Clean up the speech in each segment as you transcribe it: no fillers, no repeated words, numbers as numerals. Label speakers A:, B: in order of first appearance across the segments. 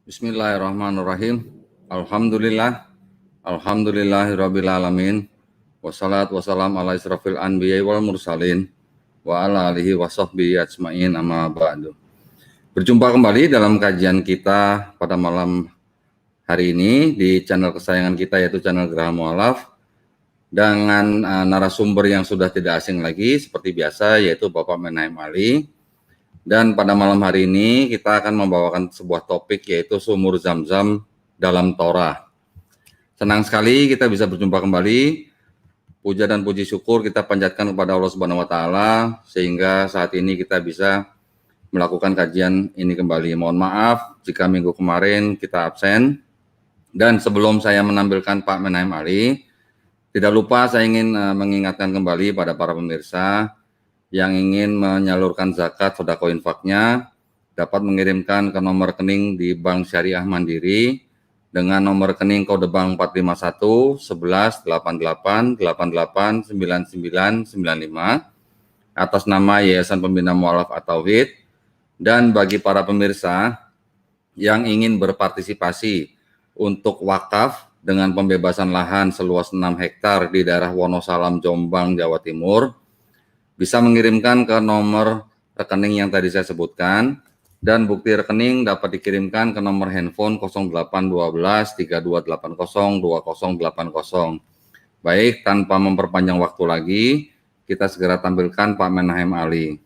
A: Bismillahirrahmanirrahim. Alhamdulillah. Alhamdulillahirabbil alamin. Wassalatu wassalamu ala asrofil anbiya'i wal mursalin wa ala alihi wa sahbihi ajmain amma ba'du. Berjumpa kembali dalam kajian kita pada malam hari ini di channel kesayangan kita, yaitu channel Geraha Mu'alaf, dengan narasumber yang sudah tidak asing lagi seperti biasa, yaitu Bapak Menahem Ali. Dan pada malam hari ini kita akan membawakan sebuah topik, yaitu sumur Zam-Zam dalam Torah. Senang sekali kita bisa berjumpa kembali. Puja dan puji syukur kita panjatkan kepada Allah Subhanahu wa taala sehingga saat ini kita bisa melakukan kajian ini kembali. Mohon maaf jika minggu kemarin kita absen. Dan sebelum saya menampilkan Pak Menahem Ali, tidak lupa saya ingin mengingatkan kembali pada para pemirsa yang ingin menyalurkan zakat sedekah infaknya dapat mengirimkan ke nomor rekening di Bank Syariah Mandiri dengan nomor rekening kode bank 451 11 88 88 99 95 atas nama Yayasan Pembina Mu'alaf At-Tauhid. Dan bagi para pemirsa yang ingin berpartisipasi untuk wakaf dengan pembebasan lahan seluas 6 hektar di daerah Wonosalam, Jombang, Jawa Timur, bisa mengirimkan ke nomor rekening yang tadi saya sebutkan, dan bukti rekening dapat dikirimkan ke nomor handphone 0812 3280 2080. Baik, tanpa memperpanjang waktu lagi, kita segera tampilkan Pak Menahem Ali.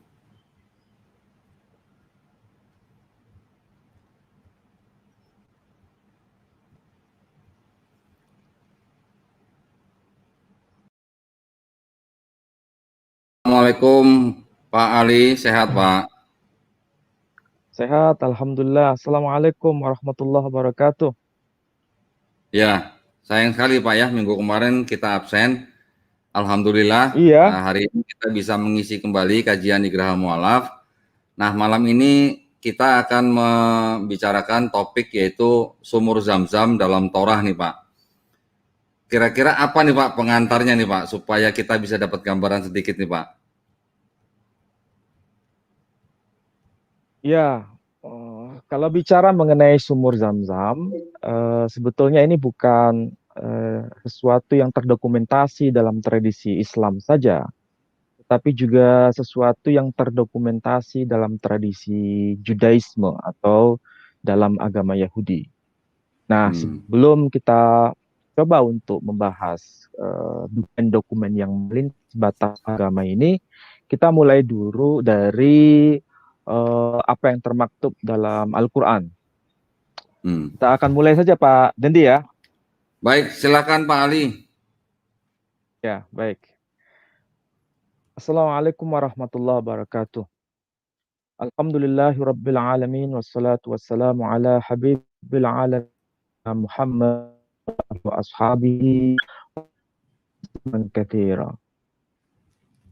A: Assalamualaikum Pak Ali, sehat Pak?
B: Sehat, Alhamdulillah. Assalamualaikum warahmatullahi wabarakatuh.
A: Ya, sayang sekali Pak ya, minggu kemarin kita absen. Alhamdulillah,
B: Iya,
A: hari ini kita bisa mengisi kembali kajian di Geraha Mu'alaf. Nah, malam ini kita akan membicarakan topik, yaitu sumur Zam-Zam dalam Torah nih Pak. Kira-kira apa nih Pak pengantarnya nih Pak, supaya kita bisa dapat gambaran sedikit nih Pak.
B: iya. Kalau bicara mengenai sumur Zam-Zam, sebetulnya ini bukan sesuatu yang terdokumentasi dalam tradisi Islam saja, tetapi juga sesuatu yang terdokumentasi dalam tradisi Judaisme atau dalam agama Yahudi. Nah, sebelum kita coba untuk membahas dokumen-dokumen yang melintas batas agama ini, kita mulai dulu dari apa yang termaktub dalam Al-Quran. Kita akan mulai saja Pak Dendi ya.
A: Baik, silakan Pak Ali.
B: Ya, baik. Assalamualaikum warahmatullahi wabarakatuh. Alhamdulillahirabbil alamin wassalatu wassalamu ala habibil alamin Muhammad wa ashabihi man katsira.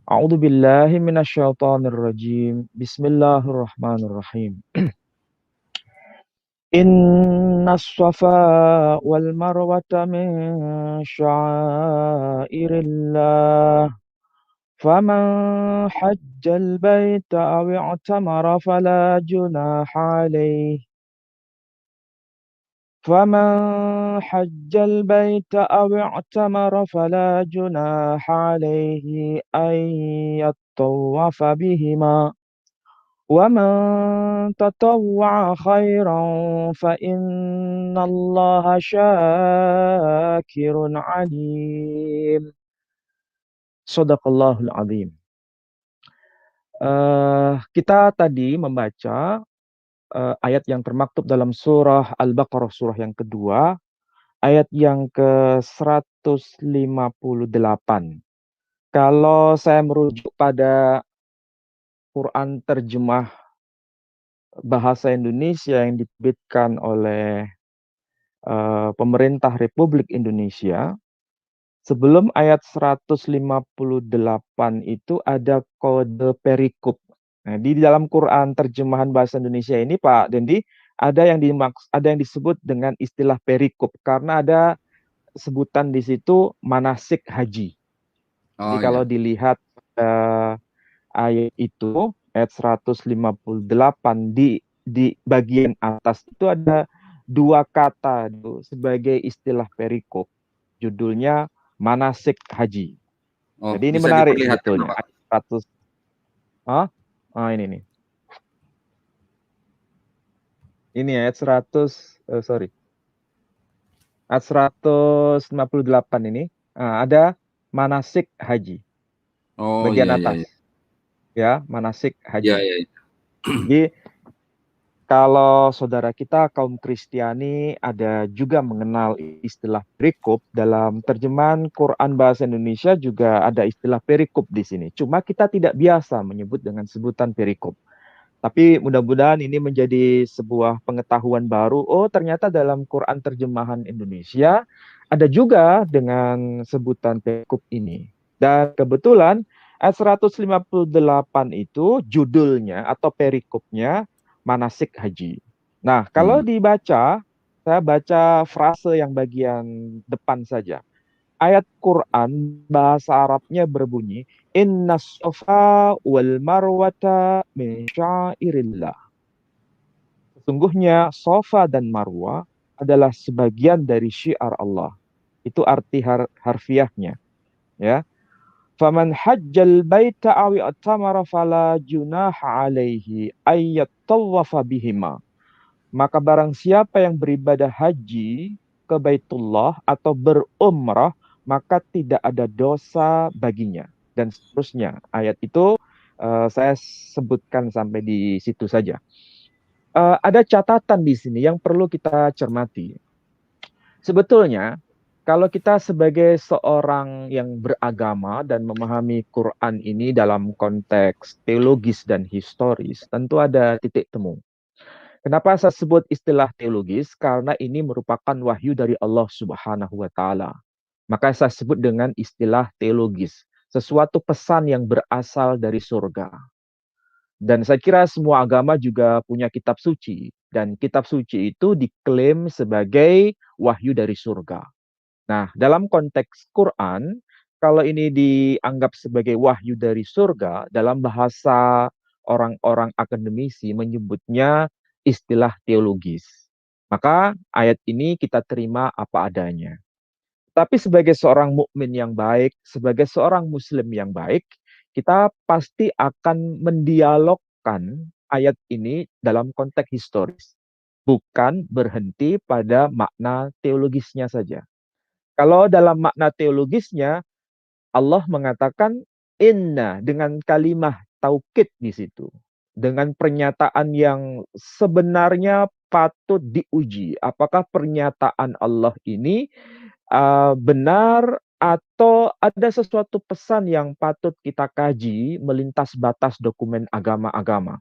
B: A'udzu billahi minasyaitonir rajim. Bismillahirrahmanirrahim. Innas safa wal marwata min sya'airillah. Faman hajjal baita aw i'tamara fala junaha alayhi. فمن حج البيت أو اعتمر فلا جناح عليه أن يطوف بهما ومن تطوع خيرا فإن الله شاكر عليم. Shadaqallahul Azim. Kita tadi membaca ayat yang termaktub dalam surah Al-Baqarah, surah yang kedua, ayat yang ke-158. Kalau saya merujuk pada Quran terjemah bahasa Indonesia yang diterbitkan oleh pemerintah Republik Indonesia, sebelum ayat 158 itu ada kode perikop. Nah, di dalam Quran terjemahan bahasa Indonesia ini Pak Dendi, ada yang disebut dengan istilah perikop karena ada sebutan di situ manasik haji. Jadi kalau dilihat ayat itu, ayat 158 di bagian atas itu ada dua kata itu sebagai istilah perikop. Judulnya manasik haji.
A: Oh,
B: Jadi ini
A: bisa
B: menarik
A: diperlihatkan,
B: sebetulnya.
A: Pak?
B: Ayat 100. Ah, ini nih. Ini ayat 100, sorry. Ayat 158 ini. Ada manasik haji.
A: Oh,
B: Bagian
A: iya, iya,
B: atas.
A: iya.
B: Ya, manasik
A: Iya,
B: haji.
A: iya, iya.
B: Jadi kalau saudara kita kaum Kristiani ada juga mengenal istilah perikop, dalam terjemahan Quran bahasa Indonesia juga ada istilah perikop di sini. Cuma kita tidak biasa menyebut dengan sebutan perikop. Tapi mudah-mudahan ini menjadi sebuah pengetahuan baru. Oh, ternyata dalam Quran terjemahan Indonesia ada juga dengan sebutan perikop ini. Dan kebetulan ayat 158 itu judulnya atau perikopnya manasik haji. Nah, kalau
A: Hmm.
B: dibaca, saya baca frase yang bagian depan saja. Ayat Quran bahasa Arabnya berbunyi, Inna sofa wal marwata min syairillah. Sesungguhnya sofa dan marwah adalah sebagian dari syiar Allah. Itu arti harfiahnya. Ya. Faman hajjal baita awi atamara fala junaha alaihi ayyat tawafa bihima. Maka barang siapa yang beribadah haji ke Baitullah atau berumrah, maka tidak ada dosa baginya. Dan seterusnya. Ayat itu saya sebutkan sampai di situ saja. Ada catatan di sini yang perlu kita cermati. Sebetulnya, kalau kita sebagai seorang yang beragama dan memahami Quran ini dalam konteks teologis dan historis, tentu ada titik temu. Kenapa saya sebut istilah teologis? Karena ini merupakan wahyu dari Allah Subhanahu wa taala. Maka saya sebut dengan istilah teologis, sesuatu pesan yang berasal dari surga. Dan saya kira semua agama juga punya kitab suci, dan kitab suci itu diklaim sebagai wahyu dari surga. Nah, dalam konteks Quran, kalau ini dianggap sebagai wahyu dari surga, dalam bahasa orang-orang akademisi menyebutnya istilah teologis. Maka ayat ini kita terima apa adanya. Tapi sebagai seorang mukmin yang baik, sebagai seorang muslim yang baik, kita pasti akan mendialogkan ayat ini dalam konteks historis, bukan berhenti pada makna teologisnya saja. Kalau dalam makna teologisnya, Allah mengatakan inna dengan kalimat taukid di situ. Dengan pernyataan yang sebenarnya patut diuji. Apakah pernyataan Allah ini benar atau ada sesuatu pesan yang patut kita kaji melintas batas dokumen agama-agama.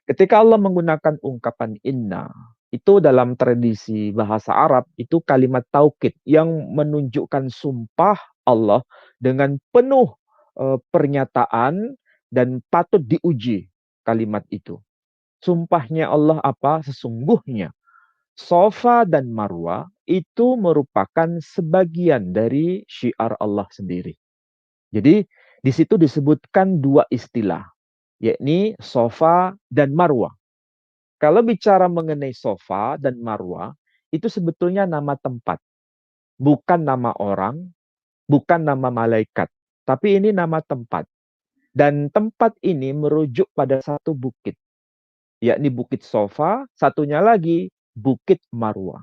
B: Ketika Allah menggunakan ungkapan inna, itu dalam tradisi bahasa Arab, itu kalimat taukid yang menunjukkan sumpah Allah dengan penuh pernyataan dan patut diuji kalimat itu. Sumpahnya Allah apa? Sesungguhnya Sofa dan Marwa itu merupakan sebagian dari syiar Allah sendiri. Jadi di situ disebutkan dua istilah, yakni Sofa dan Marwa. Kalau bicara mengenai Sofa dan Marwa, itu sebetulnya nama tempat, bukan nama orang, bukan nama malaikat, tapi ini nama tempat. Dan tempat ini merujuk pada satu bukit, yakni Bukit Sofa, satunya lagi Bukit Marwa.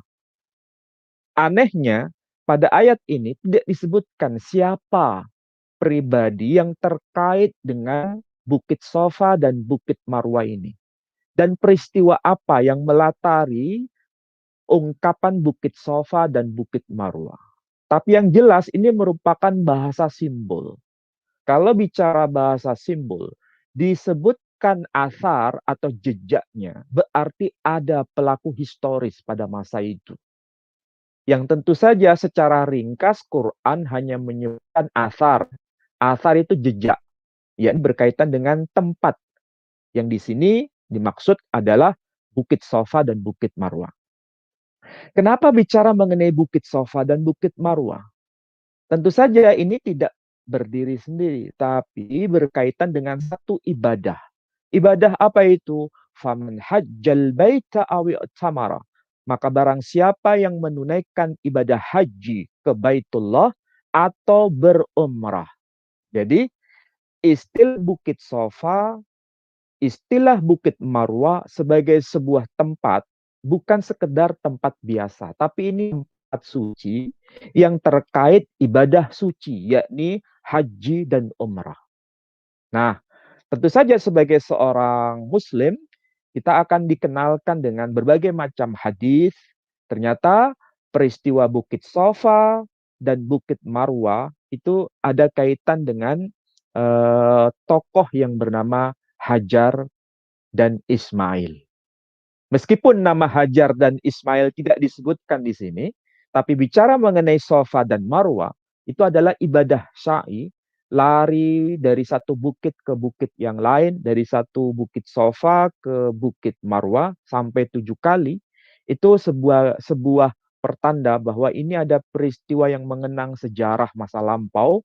B: Anehnya, pada ayat ini tidak disebutkan siapa pribadi yang terkait dengan Bukit Sofa dan Bukit Marwa ini. Dan peristiwa apa yang melatari ungkapan Bukit Sofa dan Bukit Marwa. Tapi yang jelas ini merupakan bahasa simbol. Kalau bicara bahasa simbol, disebutkan asar atau jejaknya, berarti ada pelaku historis pada masa itu. Yang tentu saja secara ringkas Quran hanya menyebutkan asar. Asar itu jejak, yang berkaitan dengan tempat. Yang di sini dimaksud adalah Bukit Sofa dan Bukit Marwa. Kenapa bicara mengenai Bukit Sofa dan Bukit Marwa? Tentu saja ini tidak berdiri sendiri, tapi berkaitan dengan satu ibadah. Ibadah apa itu? Faman hajjal baita awi tamara. Maka barang siapa yang menunaikan ibadah haji ke Baitullah atau berumrah. Jadi istilah Bukit Sofa, istilah Bukit Marwah sebagai sebuah tempat bukan sekedar tempat biasa, tapi ini tempat suci yang terkait ibadah suci, yakni haji dan umrah. Nah, tentu saja sebagai seorang muslim, kita akan dikenalkan dengan berbagai macam hadis. Ternyata peristiwa Bukit Sofa dan Bukit Marwah itu ada kaitan dengan tokoh yang bernama Hajar dan Ismail. Meskipun nama Hajar dan Ismail tidak disebutkan di sini, tapi bicara mengenai Sofa dan Marwah, itu adalah ibadah sa'i, lari dari satu bukit ke bukit yang lain, dari satu bukit Sofa ke bukit Marwah sampai 7 kali. Itu sebuah pertanda bahwa ini ada peristiwa yang mengenang sejarah masa lampau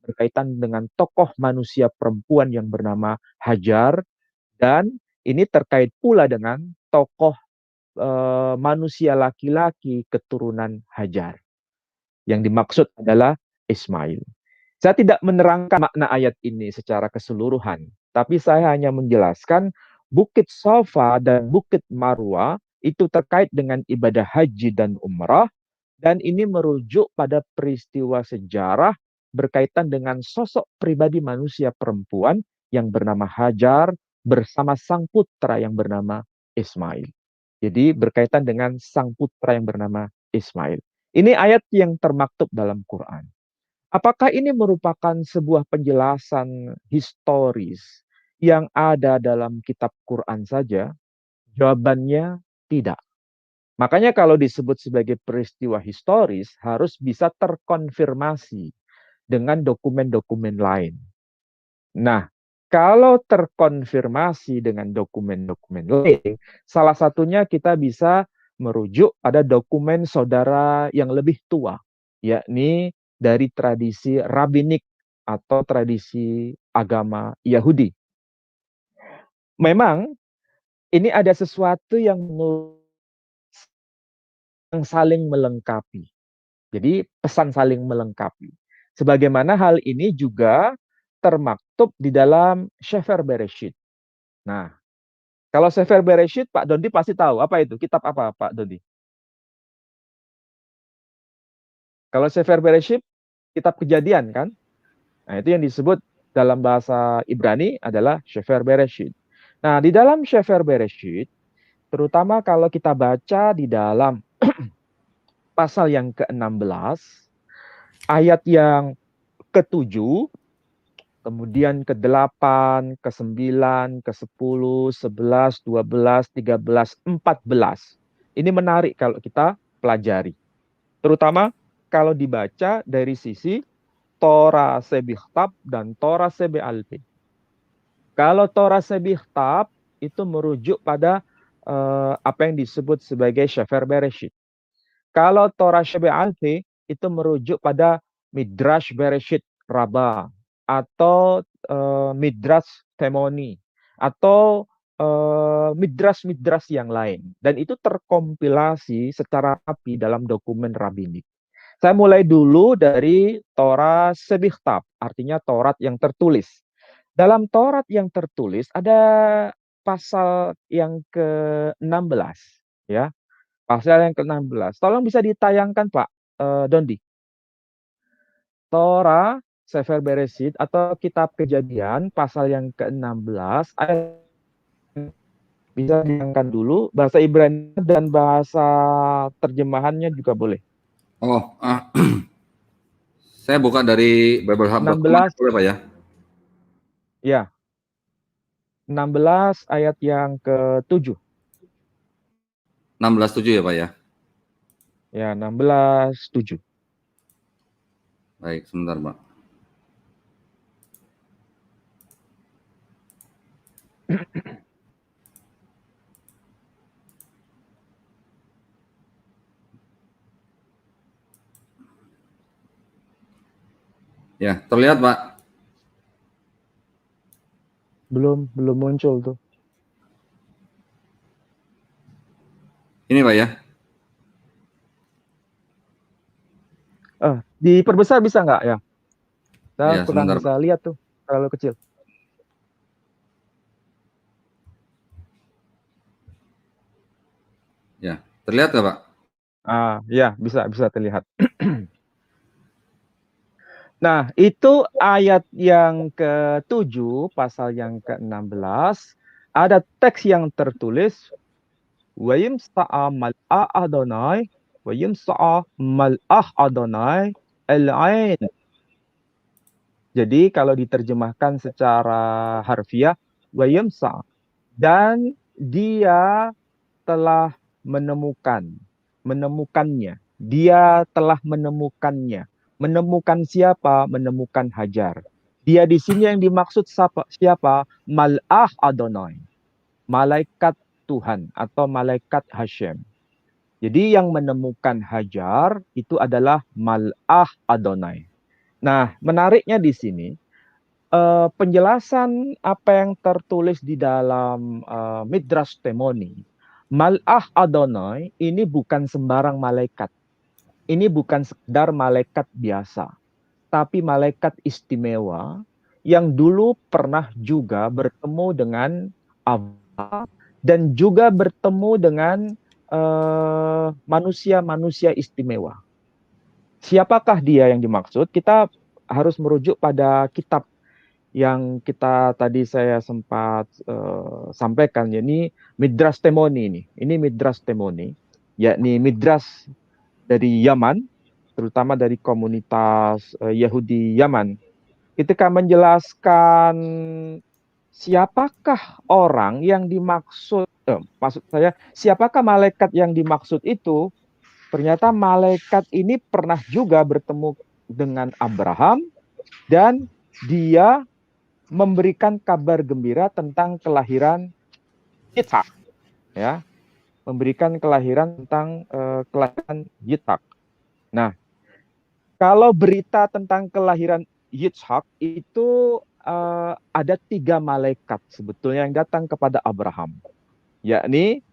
B: berkaitan dengan tokoh manusia perempuan yang bernama Hajar, dan ini terkait pula dengan tokoh manusia laki-laki keturunan Hajar. Yang dimaksud adalah Ismail. Saya tidak menerangkan makna ayat ini secara keseluruhan, tapi saya hanya menjelaskan Bukit Safa dan Bukit Marwah itu terkait dengan ibadah haji dan umrah, dan ini merujuk pada peristiwa sejarah berkaitan dengan sosok pribadi manusia perempuan yang bernama Hajar bersama sang putra yang bernama Ismail. Jadi berkaitan dengan sang putra yang bernama Ismail. Ini ayat yang termaktub dalam Quran. Apakah ini merupakan sebuah penjelasan historis yang ada dalam kitab Quran saja? Jawabannya tidak. Makanya kalau disebut sebagai peristiwa historis harus bisa terkonfirmasi dengan dokumen-dokumen lain. Nah, kalau terkonfirmasi dengan dokumen-dokumen lain, salah satunya kita bisa merujuk pada dokumen saudara yang lebih tua, yakni dari tradisi rabbinik atau tradisi agama Yahudi. Memang ini ada sesuatu yang saling melengkapi. Jadi pesan saling melengkapi. Sebagaimana hal ini juga termaktub di dalam Sefer Bereshit. Nah, kalau Sefer Bereshit, Pak Dondi pasti tahu apa itu, kitab apa Pak Dondi? Kalau Sefer Bereshit, kitab Kejadian kan? Nah, itu yang disebut dalam bahasa Ibrani adalah Sefer Bereshit. Nah, di dalam Sefer Bereshit, terutama kalau kita baca di dalam pasal yang ke-16, ayat yang ke-7, kemudian ke-8, ke-9, ke-10, 11, 12, 13, 14. Ini menarik kalau kita pelajari. Terutama kalau dibaca dari sisi Torah Sebichtab dan Torah Sebealpeh. Kalau Torah Sebichtab itu merujuk pada apa yang disebut sebagai Sefer Bereshit. Kalau Torah Sebealpeh itu merujuk pada Midrash Bereshit Rabbah atau Midrash Temoni atau Midrash-Midrash yang lain. Dan itu terkompilasi secara rapi dalam dokumen rabbinik. Saya mulai dulu dari Torah Sebichtab, artinya Taurat yang tertulis. Dalam Taurat yang tertulis ada pasal yang ke-16, ya. Pasal yang ke-16. Tolong bisa ditayangkan Pak Dondi. Torah Sefer Bereshit atau Kitab Kejadian pasal yang ke-16 ayat, bisa ditayangkan dulu bahasa Ibrani dan bahasa terjemahannya juga boleh.
A: Oh, saya buka dari BibleHub.com,
B: 16,
A: boleh Pak ya?
B: ya. 16 ayat yang ke-7.
A: 16:7 ya Pak ya?
B: Ya, 16:7.
A: Baik, sebentar Pak. Ya, terlihat Pak.
B: Belum muncul tuh.
A: Ini Pak ya.
B: Diperbesar bisa nggak ya? Saya
A: Ya,
B: kurang
A: sebentar,
B: bisa
A: Pak.
B: lihat tuh, terlalu kecil.
A: Ya, terlihat nggak, Pak?
B: Ya, bisa bisa terlihat. Nah, itu ayat yang ke-7, pasal yang ke-16, ada teks yang tertulis, Wayim sa'a mal'ah Adonai, Wayim sa'a mal'ah Adonai el-ain. Jadi kalau diterjemahkan secara harfiah, Wayim sa'a. Dan dia telah menemukannya. Dia telah menemukannya. Menemukan siapa? Menemukan Hajar. Dia di sini yang dimaksud siapa? Mal'ah Adonai. Malaikat Tuhan atau malaikat Hashem. Jadi yang menemukan Hajar itu adalah Mal'ah Adonai. Nah, menariknya di sini, penjelasan apa yang tertulis di dalam Midrash Temoni. Mal'ah Adonai ini bukan sembarang malaikat. Ini bukan sekedar malaikat biasa, tapi malaikat istimewa yang dulu pernah juga bertemu dengan Allah dan juga bertemu dengan manusia-manusia istimewa. Siapakah dia yang dimaksud? Kita harus merujuk pada kitab yang kita tadi saya sempat sampaikan, yakni Midrash Temoni ini. Ini Midrash Temoni, yakni Midrash dari Yaman, terutama dari komunitas Yahudi Yaman. Ketika menjelaskan siapakah orang yang dimaksud, maksud saya, siapakah malaikat yang dimaksud itu, ternyata malaikat ini pernah juga bertemu dengan Abraham dan dia memberikan kabar gembira tentang kelahiran Yitzhak, ya, memberikan kelahiran tentang kelahiran Yitzhak. Nah, kalau berita tentang kelahiran Yitzhak itu ada 3 malaikat sebetulnya yang datang kepada Abraham, yakni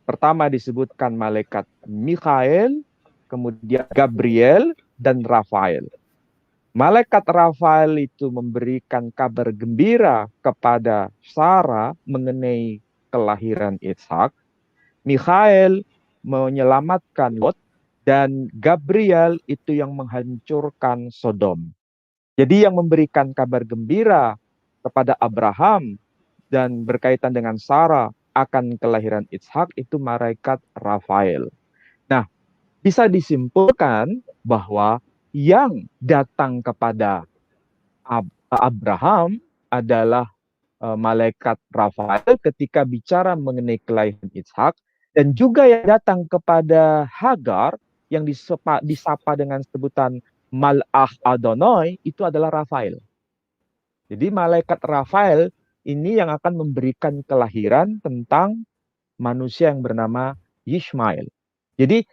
B: pertama disebutkan malaikat Mikhail, kemudian Gabriel, dan Rafael. Malaikat Rafael itu memberikan kabar gembira kepada Sarah mengenai kelahiran Ishak. Mikhail menyelamatkan Lot, dan Gabriel itu yang menghancurkan Sodom. Jadi yang memberikan kabar gembira kepada Abraham dan berkaitan dengan Sarah akan kelahiran Ishak itu malaikat Rafael. Nah, bisa disimpulkan bahwa yang datang kepada Abraham adalah malaikat Rafael ketika bicara mengenai kelahiran Ishak, dan juga yang datang kepada Hagar yang disapa dengan sebutan Mal'ah Adonai itu adalah Rafael. Jadi malaikat Rafael ini yang akan memberikan kelahiran tentang manusia yang bernama Yishmael. Jadi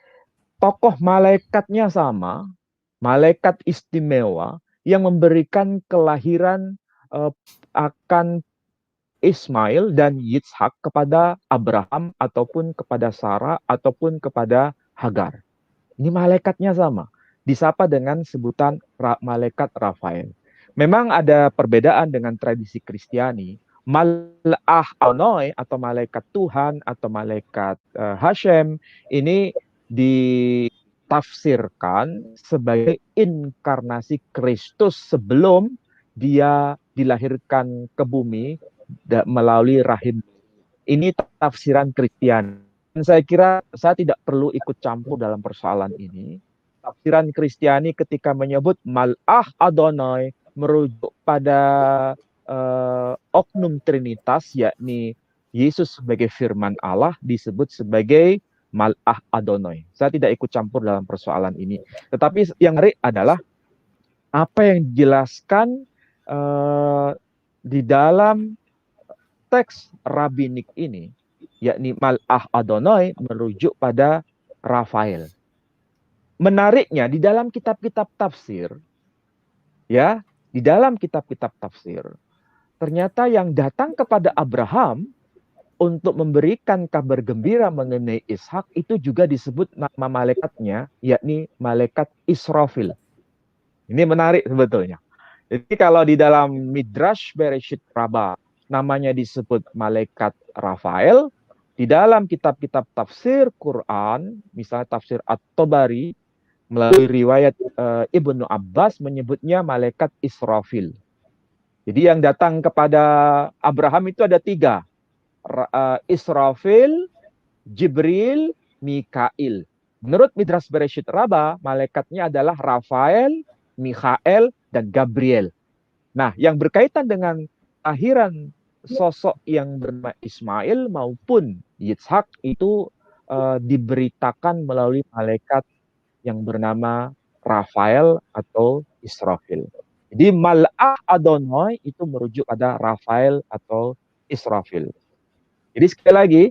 B: tokoh malaikatnya sama, malaikat istimewa yang memberikan kelahiran akan Ismail dan Yitzhak kepada Abraham ataupun kepada Sarah ataupun kepada Hagar. Ini malaikatnya sama, disapa dengan sebutan malaikat Rafael. Memang ada perbedaan dengan tradisi Kristiani. Mal'ah Adonai atau malaikat Tuhan atau malaikat Hashem ini ditafsirkan sebagai inkarnasi Kristus sebelum dia dilahirkan ke bumi melalui rahim. Ini tafsiran Kristiani. Dan saya kira saya tidak perlu ikut campur dalam persoalan ini. Tafsiran Kristiani ketika menyebut Mal'ah Adonai merujuk pada oknum Trinitas, yakni Yesus sebagai firman Allah disebut sebagai Mal'ah Adonai. Saya tidak ikut campur dalam persoalan ini. Tetapi yang menarik adalah apa yang dijelaskan di dalam teks rabbinik ini, yakni Mal'ah Adonai merujuk pada Rafael. Menariknya di dalam kitab-kitab tafsir, ya, di dalam kitab-kitab tafsir, ternyata yang datang kepada Abraham untuk memberikan kabar gembira mengenai Ishak itu juga disebut nama malaikatnya, yakni malaikat Israfil. Ini menarik sebetulnya. Jadi kalau di dalam Midrash Bereshit Rabbah namanya disebut malaikat Rafael, di dalam kitab-kitab tafsir Quran, misalnya tafsir At-Tabari, melalui riwayat Ibnu Abbas menyebutnya malaikat Israfil. Jadi yang datang kepada Abraham itu ada 3. Israfil, Jibril, Mikail. Menurut Midrash Bereshit Rabbah, malaikatnya adalah Rafael, Mikhael, dan Gabriel. Nah, yang berkaitan dengan akhiran sosok yang bernama Ismail maupun Yitzhak itu diberitakan melalui malaikat yang bernama Rafael atau Israfil. Jadi Mal'ah Adonai itu merujuk pada Rafael atau Israfil. Jadi sekali lagi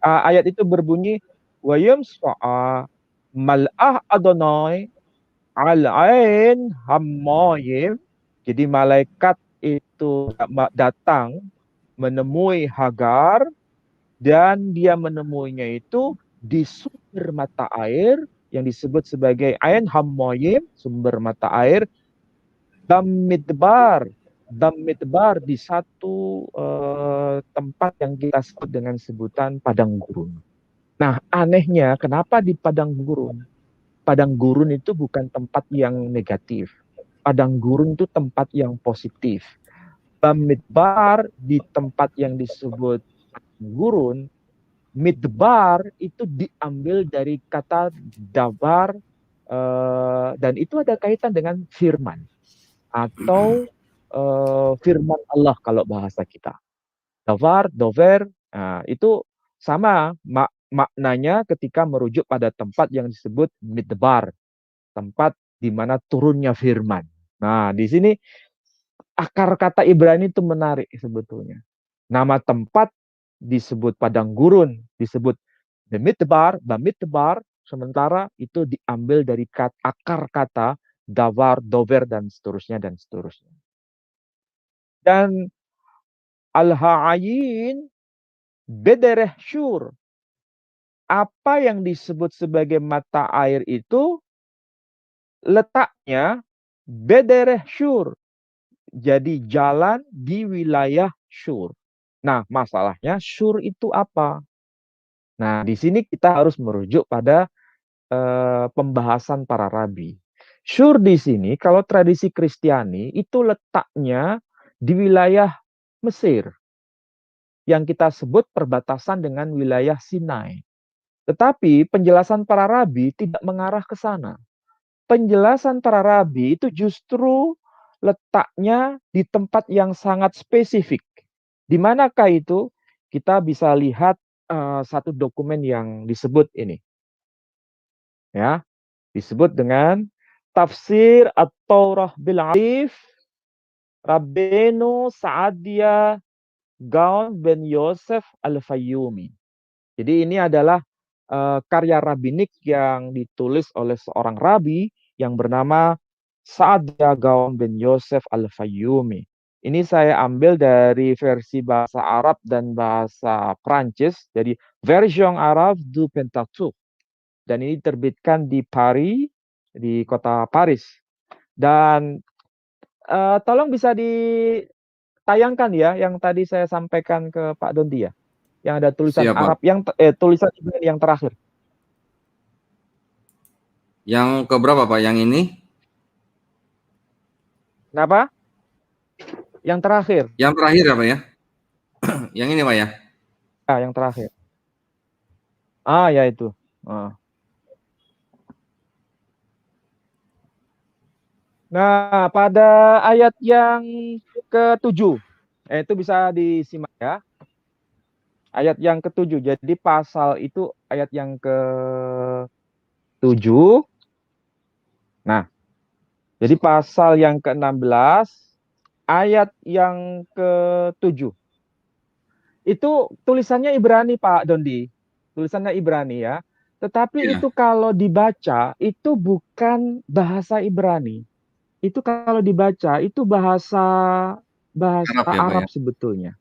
B: ayat itu berbunyi wa yamsa'a mal'ah Adonai al-ain hammayim. Jadi malaikat itu datang menemui Hagar dan dia menemuinya itu di sumber mata air yang disebut sebagai ain hammayim, sumber mata air, Damidbar di satu tempat yang kita sebut dengan sebutan padang gurun. Nah, anehnya kenapa di padang gurun? Padang gurun itu bukan tempat yang negatif. Padang gurun itu tempat yang positif. Bamidbar di tempat yang disebut gurun, midbar itu diambil dari kata dabar dan itu ada kaitan dengan firman atau firman Allah kalau bahasa kita. Davar, dover, itu sama maknanya ketika merujuk pada tempat yang disebut midbar, tempat di mana turunnya firman. Nah, di sini akar kata Ibrani itu menarik sebetulnya. Nama tempat disebut padang gurun, disebut Bamidbar, sementara itu diambil dari akar kata davar, dover, dan seterusnya, dan seterusnya. Dan al-ha'ayin bedereh syur. Apa yang disebut sebagai mata air itu letaknya bedereh syur. Jadi jalan di wilayah Syur. Nah, masalahnya Syur itu apa? Nah, di sini kita harus merujuk pada pembahasan para rabi. Syur di sini kalau tradisi Kristiani itu letaknya di wilayah Mesir yang kita sebut perbatasan dengan wilayah Sinai. Tetapi penjelasan para rabi tidak mengarah ke sana. Penjelasan para rabi itu justru letaknya di tempat yang sangat spesifik. Di manakah itu? Kita bisa lihat satu dokumen yang disebut ini. Ya, disebut dengan Tafsir At-Taurah bil Alif Rabbenu Sa'adiyah Gaon ben Yosef Al-Fayyumi. Jadi ini adalah karya rabbinik yang ditulis oleh seorang rabi yang bernama Sa'adiyah Gaon ben Yosef Al-Fayyumi. Ini saya ambil dari versi bahasa Arab dan bahasa Prancis, jadi version Arab du Pentateuch. Dan ini diterbitkan di Paris, di kota Paris. Dan tolong bisa ditayangkan ya, yang tadi saya sampaikan ke Pak Dondi ya, yang ada tulisan
A: Siap,
B: Arab,
A: Pak.
B: yang tulisan yang terakhir.
A: Yang keberapa, Pak? Yang ini?
B: Kenapa? Yang terakhir.
A: Yang terakhir apa ya? Yang ini, Pak ya?
B: Yang terakhir. Ya itu. Nah, pada ayat yang ke-7, itu bisa disimak ya. Ayat yang ke-7. Jadi pasal itu ayat yang ke-7. Nah, jadi pasal yang ke-16, ayat yang ke-7. Itu tulisannya Ibrani, Pak Dondi. Tulisannya Ibrani ya. Tetapi itu kalau dibaca, itu bukan bahasa Ibrani. Itu kalau dibaca, itu bahasa Arab, ya, Arab sebetulnya.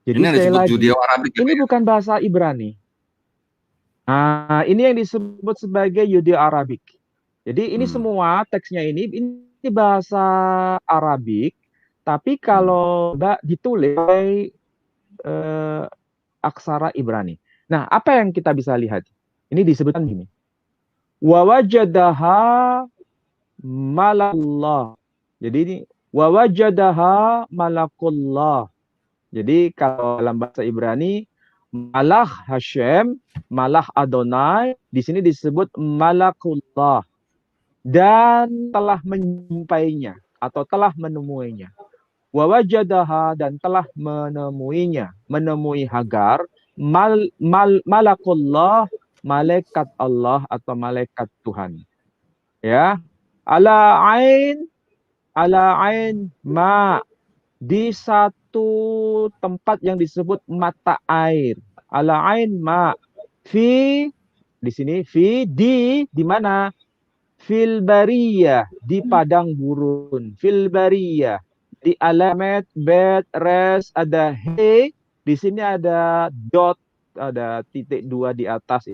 B: Jadi
A: Ini yang
B: sekali
A: disebut
B: lagi,
A: Judeo-Arabik ya,
B: ini
A: Pak ya?
B: bukan bahasa Ibrani. Nah, ini yang disebut sebagai Judeo-Arabik. Jadi ini
A: Hmm.
B: semua teksnya ini bahasa Arabik, tapi kalau ditulis eh, aksara Ibrani. Nah, apa yang kita bisa lihat? Ini disebutkan gini. Wa wajadaha malakullah. Jadi ini wa wajadaha malakullah. Jadi kalau dalam bahasa Ibrani malah Hashem, malah Adonai, di sini disebut malakullah dan telah menjumpainya atau telah menemuinya. Wa wajadaha dan telah menemuinya, menemui Hagar, malakullah, malaikat Allah atau malaikat Tuhan. Ya, ala ain, ala ain ma, di satu tempat yang disebut mata air. Ala ain ma, fi, di sini fi, di mana? Fil bariyah, di padang gurun. Fil bariyah, di alamat bet res ada he, di sini ada dot, ada titik dua di atas,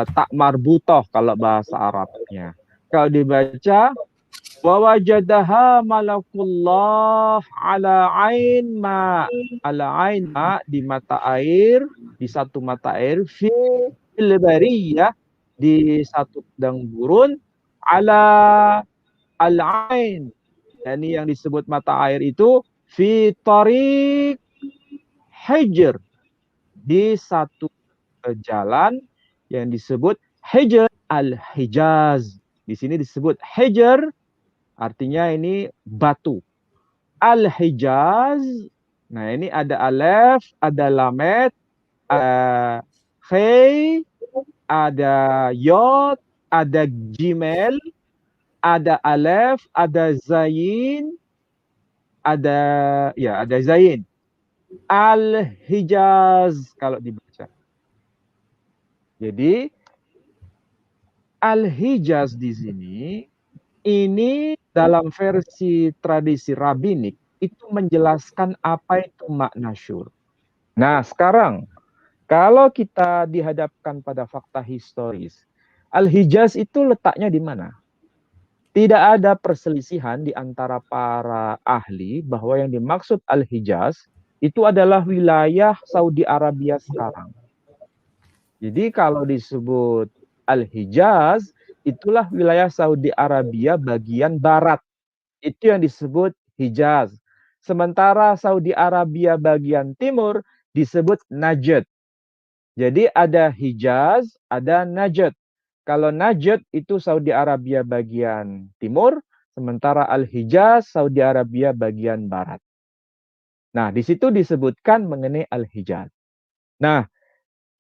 B: tak marbutoh kalau bahasa Arabnya. Kalau dibaca wa wajadaha malakullah ala ain ma, ala ain ma, di mata air, di satu mata air, fil bariyah, di satu padang gurun, ala al ain, ini yang disebut mata air itu fi tariq hijr, di satu jalan yang disebut Hijr al-Hijaz. Di sini disebut Hijr, artinya ini batu. Al-Hijaz, nah ini ada alef, ada lamet, ada khay, ada yod, ada jimel, ada alef, ada zayin, ada zayin. Al-Hijaz kalau dibaca. Jadi Al-Hijaz di sini ini dalam versi tradisi rabbinik itu menjelaskan apa itu makna syur. Nah, sekarang kalau kita dihadapkan pada fakta historis, Al-Hijaz itu letaknya di mana? Tidak ada perselisihan di antara para ahli bahwa yang dimaksud Al-Hijaz itu adalah wilayah Saudi Arabia sekarang. Jadi kalau disebut Al-Hijaz, itulah wilayah Saudi Arabia bagian barat. Itu yang disebut Hijaz. Sementara Saudi Arabia bagian timur disebut Najd. Jadi ada Hijaz, ada Najd. Kalau Najd itu Saudi Arabia bagian timur, sementara Al-Hijaz Saudi Arabia bagian barat. Nah, di situ disebutkan mengenai Al-Hijaz. Nah,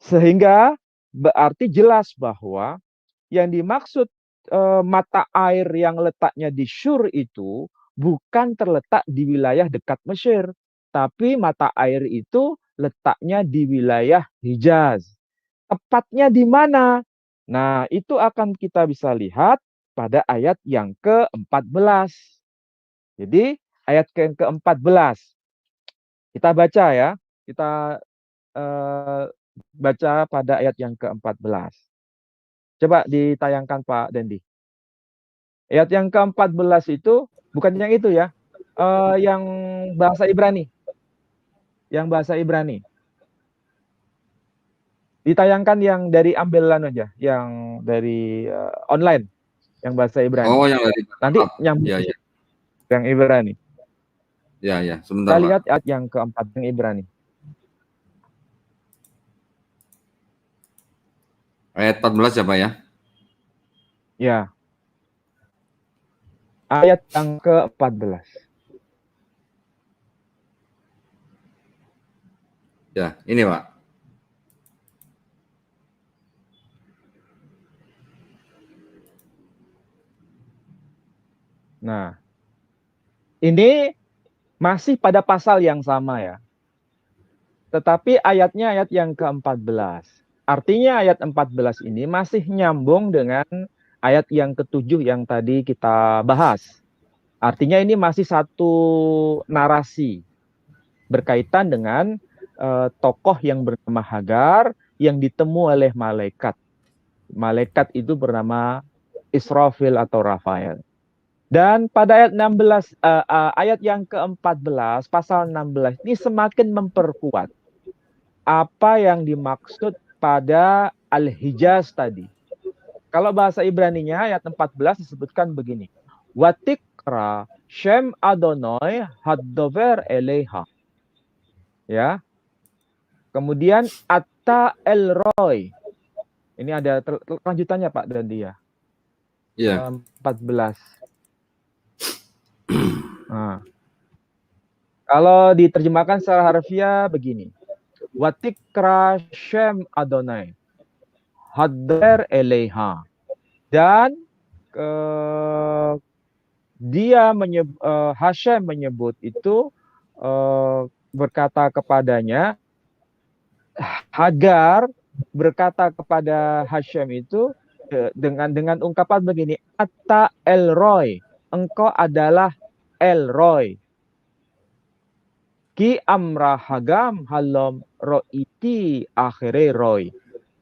B: sehingga berarti jelas bahwa yang dimaksud mata air yang letaknya di Syur itu bukan terletak di wilayah dekat Mesir, tapi mata air itu letaknya di wilayah Hijaz. Tepatnya di mana? Nah, itu akan kita bisa lihat pada ayat yang ke-14. Jadi, ayat yang ke-14. Kita baca ya. Kita baca pada ayat yang ke-14. Coba ditayangkan Pak Dendi. Ayat yang ke-14 itu bukan yang itu ya. Yang bahasa Ibrani. Yang bahasa Ibrani. Ditayangkan yang dari ambilan aja, yang dari online, yang bahasa Ibrani.
A: Oh, yang dari
B: Nanti nyambung
A: ya, ya.
B: yang Ibrani.
A: Ya, ya, sebentar,
B: Kita
A: Pak.
B: lihat ayat yang keempat yang Ibrani.
A: Ayat 14 ya, Pak ya?
B: Ya. Ayat yang ke-14.
A: Ya, ini, Pak.
B: Nah, ini masih pada pasal yang sama ya. Tetapi ayatnya ayat yang ke-14. Artinya ayat 14 ini masih nyambung dengan ayat yang ke-7 yang tadi kita bahas. Artinya ini masih satu narasi. berkaitan dengan tokoh yang bernama Hagar yang ditemu oleh malaikat. Malaikat itu bernama Israfil atau Rafael. Dan pada ayat 16 ayat yang ke-14 pasal 16 ini semakin memperkuat apa yang dimaksud pada Al-Hijaz tadi. Kalau bahasa Ibraninya ayat 14 disebutkan begini. Watikra Shem Adonai Haddover Eleha. Ya. Kemudian Atta Elroy. Ini ada lanjutannya Pak Dandi ya.
A: Iya.
B: 14. Nah. Kalau diterjemahkan secara harfiah begini. Watikra Shem Adonai Hadder Eleha. Dan Hashem menyebut itu berkata kepadanya, Hagar berkata kepada Hashem itu dengan ungkapan begini, Atta Elroy, engkau adalah Elroy. Ki amra hagam halom ro'iti akhire roy.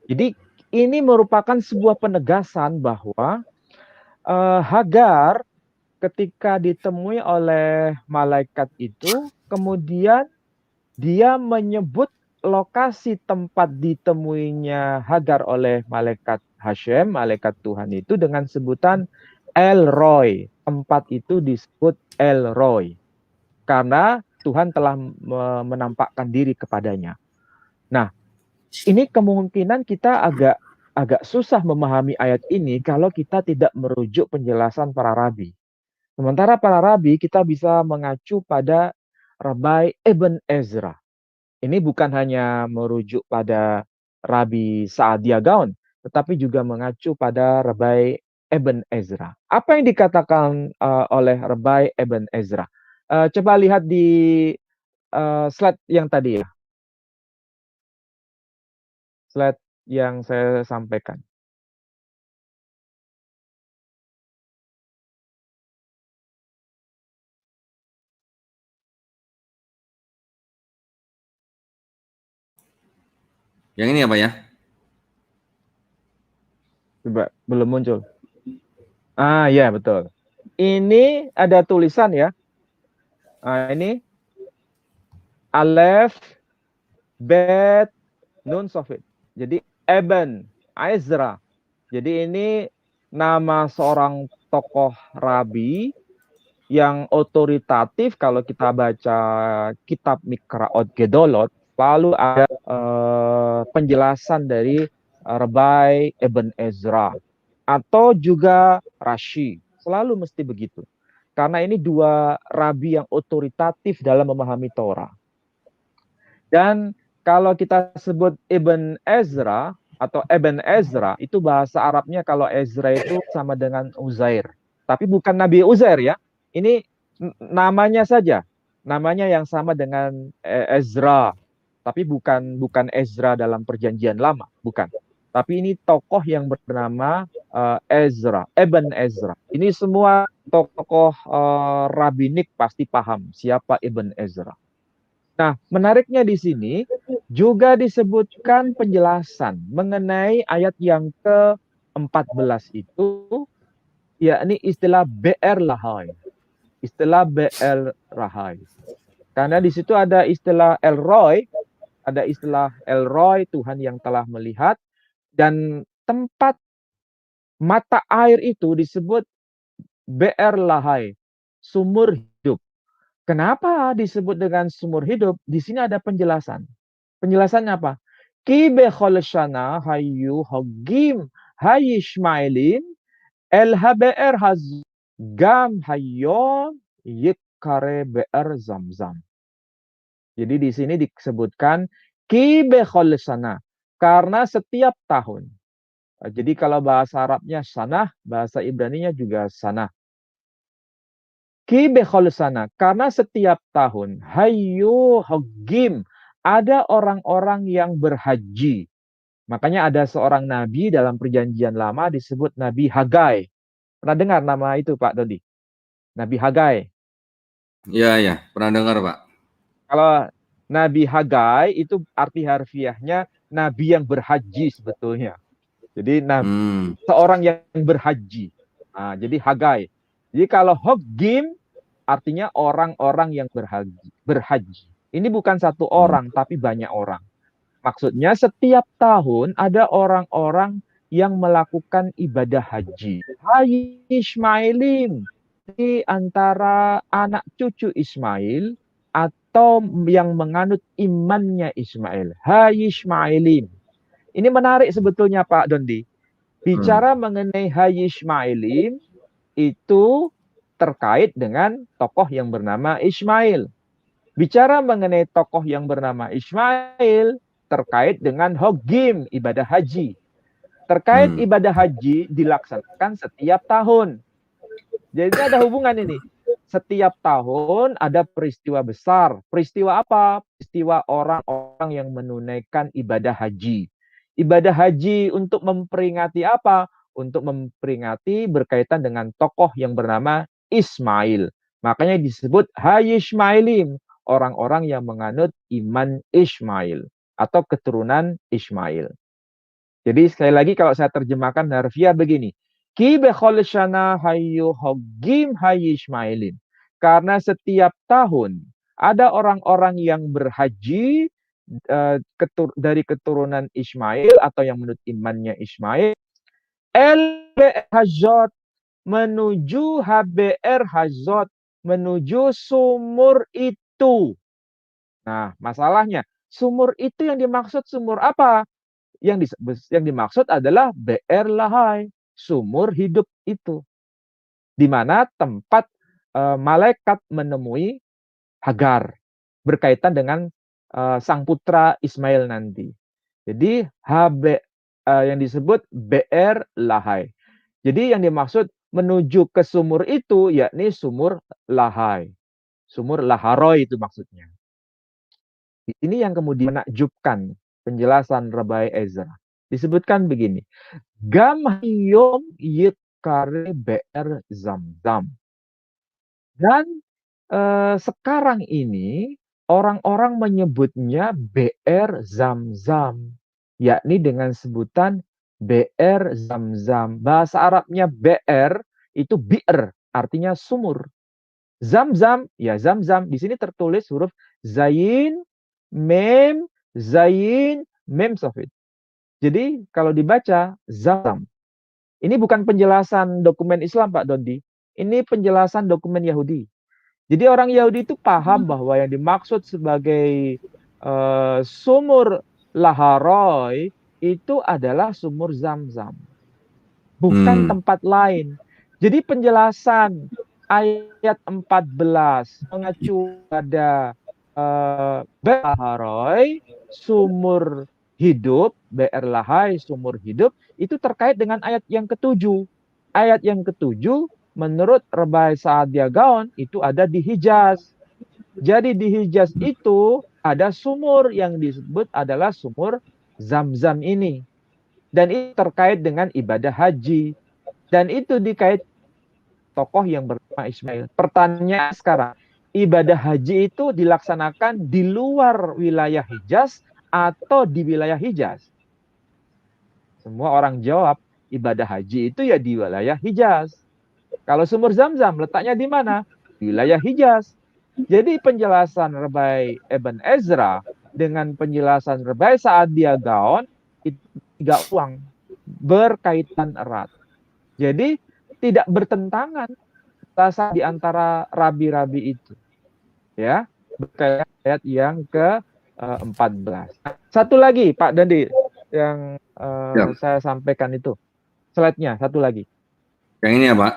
B: Jadi ini merupakan sebuah penegasan bahwa Hagar ketika ditemui oleh malaikat itu, kemudian dia menyebut lokasi tempat ditemuinya Hagar oleh malaikat Hashem, malaikat Tuhan itu dengan sebutan El Roy. Tempat itu disebut El Roy. Karena Tuhan telah menampakkan diri kepadanya. Nah, ini kemungkinan kita agak susah memahami ayat ini kalau kita tidak merujuk penjelasan para rabi. Sementara para rabi kita bisa mengacu pada Rabbi Ibn Ezra. Ini bukan hanya merujuk pada Rabi Sa'adia Gaon, tetapi juga mengacu pada Rabbi Ibn Ezra. Apa yang dikatakan oleh Rabbi Ibn Ezra? Coba lihat di slide yang tadi ya. Slide yang saya sampaikan.
A: Yang ini apa ya?
B: Coba, belum muncul. Ya, betul. Ini ada tulisan ya. Ini Aleph, Bet, Nun, Sofit. Jadi Ibn Ezra. Jadi ini nama seorang tokoh rabi yang otoritatif. Kalau kita baca kitab Mikraot Gedolot, lalu ada penjelasan dari Rabbi Ibn Ezra atau juga Rashi. Selalu mesti begitu. Karena ini dua rabi yang otoritatif dalam memahami Torah. Dan kalau kita sebut Ibn Ezra atau Ibn Ezra, itu bahasa Arabnya kalau Ezra itu sama dengan Uzair. Tapi bukan Nabi Uzair ya. Ini namanya saja. Namanya yang sama dengan Ezra. Tapi bukan Ezra dalam perjanjian lama. Bukan. Tapi ini tokoh yang bernama Ezra. Ibn Ezra. Ini semua tokoh rabbinik pasti paham siapa Ibn Ezra. Nah, menariknya di sini juga disebutkan penjelasan mengenai ayat yang ke-14 itu, yakni istilah BR Lahai. Istilah BR Lahai. Karena di situ ada istilah Elroy, ada istilah Elroy, Tuhan yang telah melihat, dan tempat mata air itu disebut BR Lahai, sumur hidup. Kenapa disebut dengan sumur hidup? Di sini ada penjelasan. Penjelasannya apa? Ki bekholshana hayu hogim hayishmailin el haber haz gam hayon yikare ber zamzam. Jadi di sini disebutkan ki bekholshana karena setiap tahun. Jadi kalau bahasa Arabnya sanah, bahasa Ibraninya juga sanah. Ki bekholsana, karena setiap tahun hayu hogim ada orang-orang yang berhaji. Makanya ada seorang nabi dalam perjanjian lama disebut Nabi Hagai. Pernah dengar nama itu Pak Dodi? Nabi Hagai.
A: Iya, pernah dengar Pak.
B: Kalau Nabi Hagai itu arti harfiahnya nabi yang berhaji sebetulnya. Jadi seorang yang berhaji. Nah, jadi Hagai. Jadi kalau Hogim artinya orang-orang yang berhaji. Ini bukan satu orang, tapi banyak orang. Maksudnya setiap tahun ada orang-orang yang melakukan ibadah haji. Haji Ismailim. Di antara anak cucu Ismail atau yang menganut imannya Ismail. Haji Ismailim. Ini menarik sebetulnya Pak Dondi. Bicara mengenai Haji Ismailim itu terkait dengan tokoh yang bernama Ismail. Bicara mengenai tokoh yang bernama Ismail terkait dengan Hogim, ibadah haji. Terkait ibadah haji dilaksanakan setiap tahun. Jadi ada hubungan ini. Setiap tahun ada peristiwa besar. Peristiwa apa? Peristiwa orang-orang yang menunaikan ibadah haji. Ibadah haji untuk memperingati apa? Untuk memperingati berkaitan dengan tokoh yang bernama Ismail. Makanya disebut Haji Ismailim. Orang-orang yang menganut iman Ismail. Atau keturunan Ismail. Jadi sekali lagi kalau saya terjemahkan harfiah begini. Ki bekholshana hayu hogim hayi Ismailin. Karena setiap tahun ada orang-orang yang berhaji dari keturunan Ismail atau yang menurut imannya Ismail. LBR Hazot menuju HBR Hazot menuju sumur itu. Nah, masalahnya sumur itu yang dimaksud sumur apa? Yang dimaksud adalah BR Lahai, sumur hidup itu. Di mana tempat malaikat menemui Hagar berkaitan dengan sang putra Ismail nanti. Jadi yang disebut BR Lahai. Jadi yang dimaksud menuju ke sumur itu yakni sumur Lahai. Sumur Laharoi itu maksudnya. Ini yang kemudian menakjubkan penjelasan Rabai Ezra. Disebutkan begini. Gam hiyom yikare be'er zam-zam. Dan sekarang ini orang-orang menyebutnya be'er zam-zam. Yakni dengan sebutan be'er zam-zam. Bahasa Arabnya be'er itu bi'r. Artinya sumur. Zam-zam, ya zam-zam. Di sini tertulis huruf zayin, mem, zayin, mem sofit. Jadi kalau dibaca zam. Ini bukan penjelasan dokumen Islam Pak Dondi. Ini penjelasan dokumen Yahudi. Jadi orang Yahudi itu paham bahwa yang dimaksud sebagai sumur Laharoi itu adalah sumur Zam-Zam. Bukan tempat lain. Jadi penjelasan ayat 14 mengacu pada Laharoi, sumur hidup, BR Lahai, sumur hidup, itu terkait dengan ayat yang ketujuh. Ayat yang ketujuh, menurut Rabai Saadia Gaon, itu ada di Hijaz. Jadi di Hijaz itu ada sumur yang disebut adalah sumur Zam-Zam ini. Dan itu terkait dengan ibadah haji. Dan itu dikait tokoh yang bernama Ismail. Pertanyaan sekarang, ibadah haji itu dilaksanakan di luar wilayah Hijaz atau di wilayah Hijaz? Semua orang jawab, ibadah haji itu ya di wilayah Hijaz. Kalau sumur Zam-Zam letaknya di mana? Di wilayah Hijaz. Jadi penjelasan Rabai Ibn Ezra dengan penjelasan Rabai Saadia Gaon itu tidak uang, berkaitan erat. Jadi tidak bertentangan rasa di antara rabi-rabi itu. Ya, berkaitan ayat yang ke-14. Satu lagi Pak Dandi yang saya sampaikan itu. Slide-nya satu lagi.
A: Yang ini ya Pak.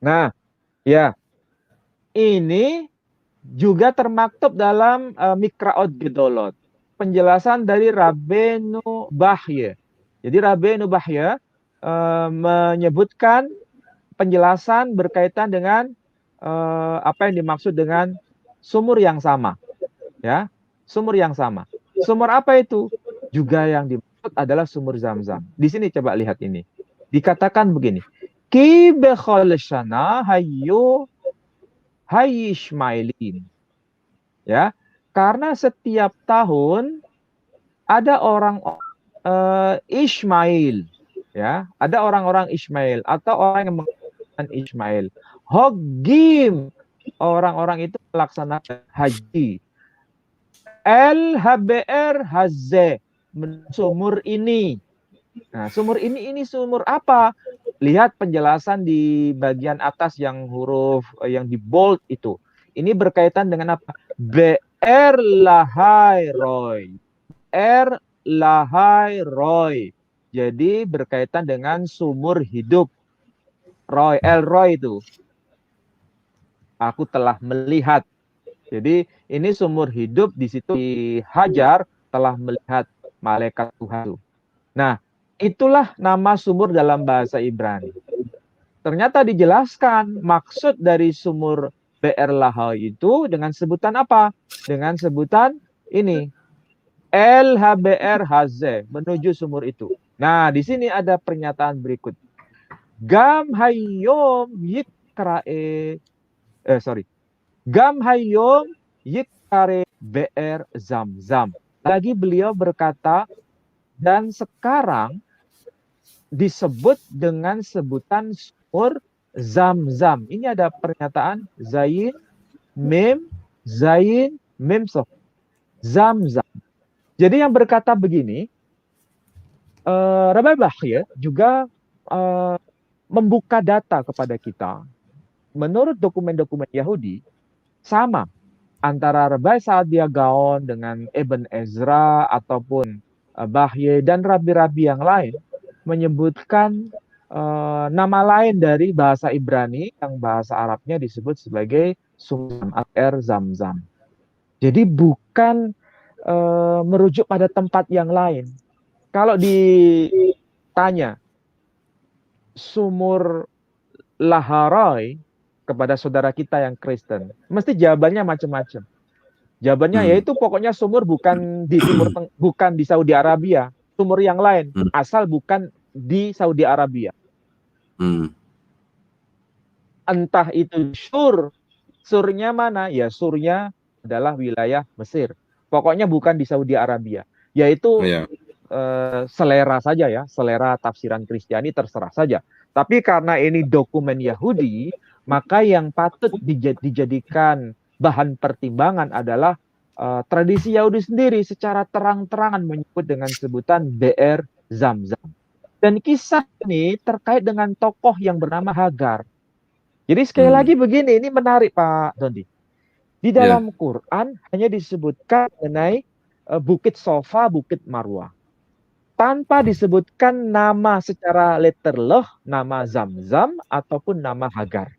B: Nah, ya. Ini juga termaktub dalam Mikraot Gedolot. Penjelasan dari Rabbeinu Bahya. Jadi Rabbeinu Bahya menyebutkan penjelasan berkaitan dengan apa yang dimaksud dengan sumur yang sama. Ya, sumur yang sama. Sumur apa itu? Juga yang dimaksud adalah sumur Zam-Zam. Di sini coba lihat ini. Dikatakan begini. Ki bekholshana hayyu Hayi Ismailin. Ya. Karena setiap tahun ada orang Ismail, ya, ada orang-orang Ismail atau orang yang mengatakan Ismail. Hogim, orang-orang itu melaksanakan haji. LHBR Haze, sumur ini. Nah, sumur ini sumur apa? Lihat penjelasan di bagian atas yang huruf yang di bold itu. Ini berkaitan dengan apa? BR Lahai Roy. R Lahai Roy. Jadi berkaitan dengan sumur hidup. Roy, El Roy itu. Aku telah melihat. Jadi ini sumur hidup di situ di Hajar telah melihat malaikat Tuhan. Nah, itulah nama sumur dalam bahasa Ibrani. Ternyata dijelaskan maksud dari sumur BR Lahai itu dengan sebutan apa? Dengan sebutan ini, LHBR Haze, menuju sumur itu. Nah, di sini ada pernyataan berikut. Gam hayom yikrae, Gam hayom yikrare BR Zam-Zam. Lagi beliau berkata, dan sekarang disebut dengan sebutan sumur Zam-Zam. Ini ada pernyataan Zain, Mem, Sof. Zam-Zam. Jadi yang berkata begini, Rabbi Bahya juga membuka data kepada kita. Menurut dokumen-dokumen Yahudi, sama antara Rabbi Saadia Gaon dengan Ibn Ezra ataupun Bahye dan rabi-rabi yang lain menyebutkan nama lain dari bahasa Ibrani yang bahasa Arabnya disebut sebagai Sumam Air Zam-Zam. Jadi bukan merujuk pada tempat yang lain. Kalau ditanya sumur Laharai kepada saudara kita yang Kristen, mesti jawabannya macam-macam. Jawabannya yaitu pokoknya sumur bukan di bukan di Saudi Arabia, sumur yang lain, asal bukan di Saudi Arabia. Entah itu surnya mana? Ya surnya adalah wilayah Mesir. Pokoknya bukan di Saudi Arabia. Yaitu selera saja ya, selera tafsiran Kristiani terserah saja. Tapi karena ini dokumen Yahudi, maka yang patut dijadikan bahan pertimbangan adalah tradisi Yahudi sendiri secara terang-terangan menyebut dengan sebutan BR Zam-Zam. Dan kisah ini terkait dengan tokoh yang bernama Hagar. Jadi sekali lagi begini, ini menarik Pak Dondi. Di dalam Quran hanya disebutkan mengenai Bukit Sofa, Bukit Marwah. Tanpa disebutkan nama secara letterleh, nama Zam-Zam ataupun nama Hagar.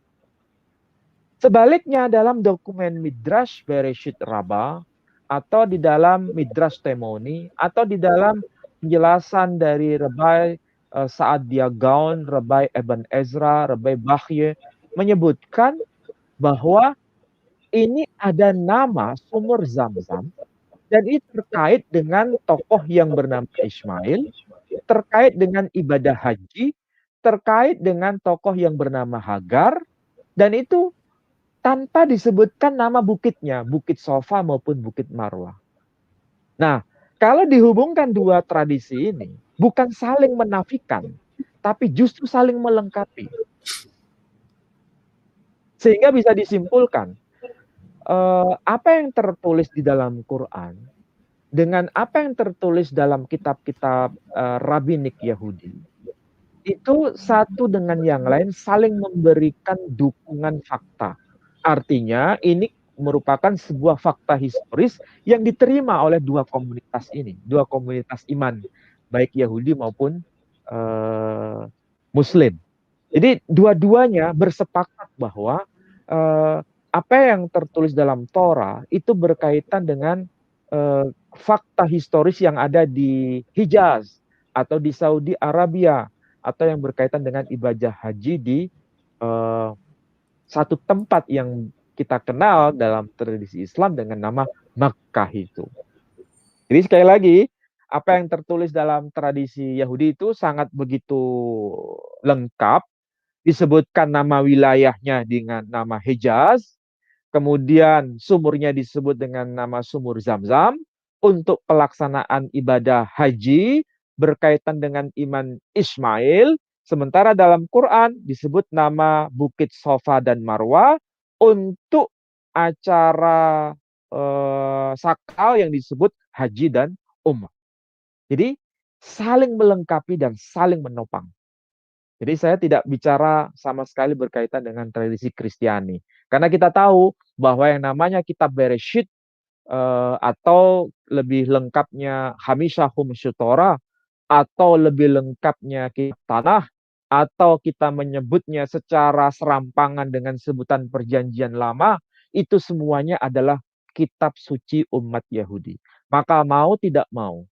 B: Sebaliknya dalam dokumen Midrash Bereshit Rabbah atau di dalam Midrash Temoni atau di dalam penjelasan dari Rabbi Saadia Gaon, Rabbi Ibn Ezra, Rabbi Bahye menyebutkan bahwa ini ada nama sumur Zam-Zam dan itu terkait dengan tokoh yang bernama Ismail, terkait dengan ibadah haji, terkait dengan tokoh yang bernama Hagar, dan itu tanpa disebutkan nama bukitnya, Bukit Sofa maupun Bukit Marwah. Nah, kalau dihubungkan dua tradisi ini, bukan saling menafikan, tapi justru saling melengkapi. Sehingga bisa disimpulkan, apa yang tertulis di dalam Quran dengan apa yang tertulis dalam kitab-kitab rabbinik Yahudi itu satu dengan yang lain saling memberikan dukungan fakta. Artinya ini merupakan sebuah fakta historis yang diterima oleh dua komunitas ini, dua komunitas iman, baik Yahudi maupun Muslim. Jadi dua-duanya bersepakat bahwa apa yang tertulis dalam Torah itu berkaitan dengan fakta historis yang ada di Hijaz atau di Saudi Arabia atau yang berkaitan dengan ibadah haji di satu tempat yang kita kenal dalam tradisi Islam dengan nama Makkah itu. Jadi sekali lagi, apa yang tertulis dalam tradisi Yahudi itu sangat begitu lengkap, disebutkan nama wilayahnya dengan nama Hijaz, kemudian sumurnya disebut dengan nama sumur Zam-Zam, untuk pelaksanaan ibadah haji berkaitan dengan iman Ismail, sementara dalam Quran disebut nama Bukit Sofa dan Marwa untuk acara sakral yang disebut haji dan umrah. Jadi saling melengkapi dan saling menopang. Jadi saya tidak bicara sama sekali berkaitan dengan tradisi Kristiani. Karena kita tahu bahwa yang namanya kitab Bereshit atau lebih lengkapnya Hamishahum Torah atau lebih lengkapnya kitab Tanah atau kita menyebutnya secara serampangan dengan sebutan Perjanjian Lama, itu semuanya adalah kitab suci umat Yahudi. Maka mau tidak mau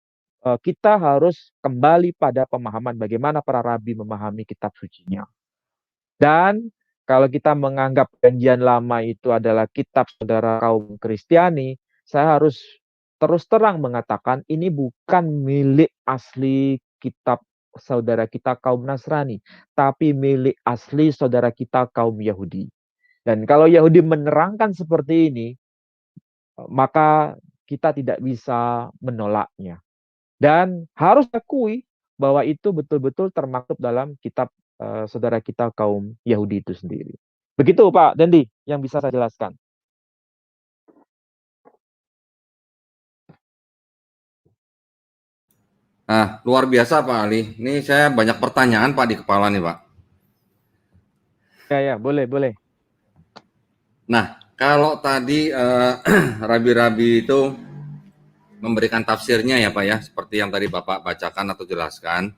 B: kita harus kembali pada pemahaman bagaimana para rabi memahami kitab sucinya. Dan kalau kita menganggap Perjanjian Lama itu adalah kitab saudara kaum Kristiani, saya harus terus terang mengatakan ini bukan milik asli kitab saudara kita kaum Nasrani, tapi milik asli saudara kita kaum Yahudi. Dan kalau Yahudi menerangkan seperti ini, maka kita tidak bisa menolaknya. Dan harus akui bahwa itu betul-betul termaktub dalam kitab saudara kita kaum Yahudi itu sendiri. Begitu Pak Dendi yang bisa saya jelaskan.
A: Nah, luar biasa Pak Ali. Ini saya banyak pertanyaan Pak di kepala nih Pak.
B: Ya, boleh, boleh.
A: Nah, kalau tadi rabi-rabi itu memberikan tafsirnya ya Pak ya, seperti yang tadi Bapak bacakan atau jelaskan.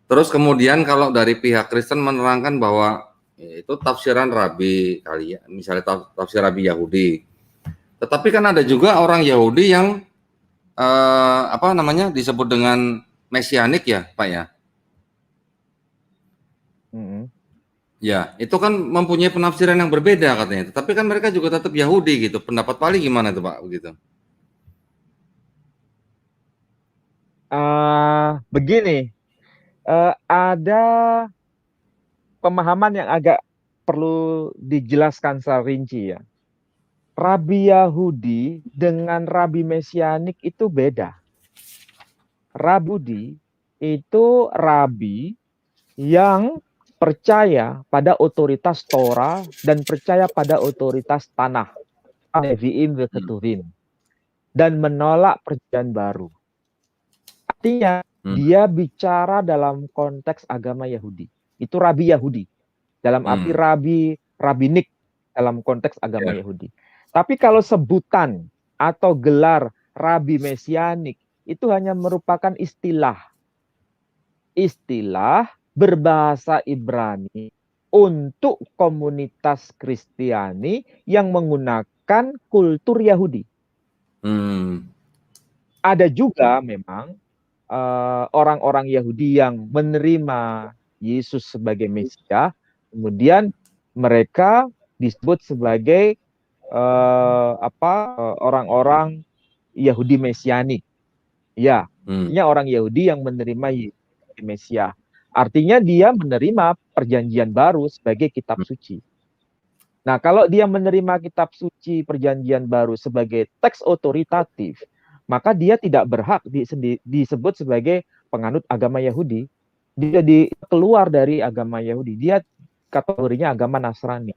A: Terus kemudian kalau dari pihak Kristen menerangkan bahwa itu tafsiran rabi kali ya, misalnya tafsir rabi Yahudi. Tetapi kan ada juga orang Yahudi yang apa namanya disebut dengan mesianik ya Pak ya. Ya, itu kan mempunyai penafsiran yang berbeda katanya. Tapi kan mereka juga tetap Yahudi gitu. Pendapat Pali gimana tuh Pak begitu?
B: Begini, ada pemahaman yang agak perlu dijelaskan secara rinci ya. Rabi Yahudi dengan Rabi Mesianik itu beda. Rabudi itu rabi yang percaya pada otoritas Torah dan percaya pada otoritas tanah, Nevi'im Keturim, dan menolak perjanjian baru. Artinya dia bicara dalam konteks agama Yahudi. Itu rabi Yahudi. Dalam arti rabinik dalam konteks agama Yahudi. Tapi kalau sebutan atau gelar rabi mesianik itu hanya merupakan istilah berbahasa Ibrani untuk komunitas Kristiani yang menggunakan kultur Yahudi. Ada juga memang orang-orang Yahudi yang menerima Yesus sebagai Mesias, kemudian mereka disebut sebagai orang-orang Yahudi Mesianik. Ya, artinya orang Yahudi yang menerima Yesus sebagai Mesias. Artinya dia menerima perjanjian baru sebagai kitab suci. Nah, kalau dia menerima kitab suci perjanjian baru sebagai teks otoritatif, maka dia tidak berhak disebut sebagai penganut agama Yahudi. Dia keluar dari agama Yahudi. Dia kategorinya agama Nasrani.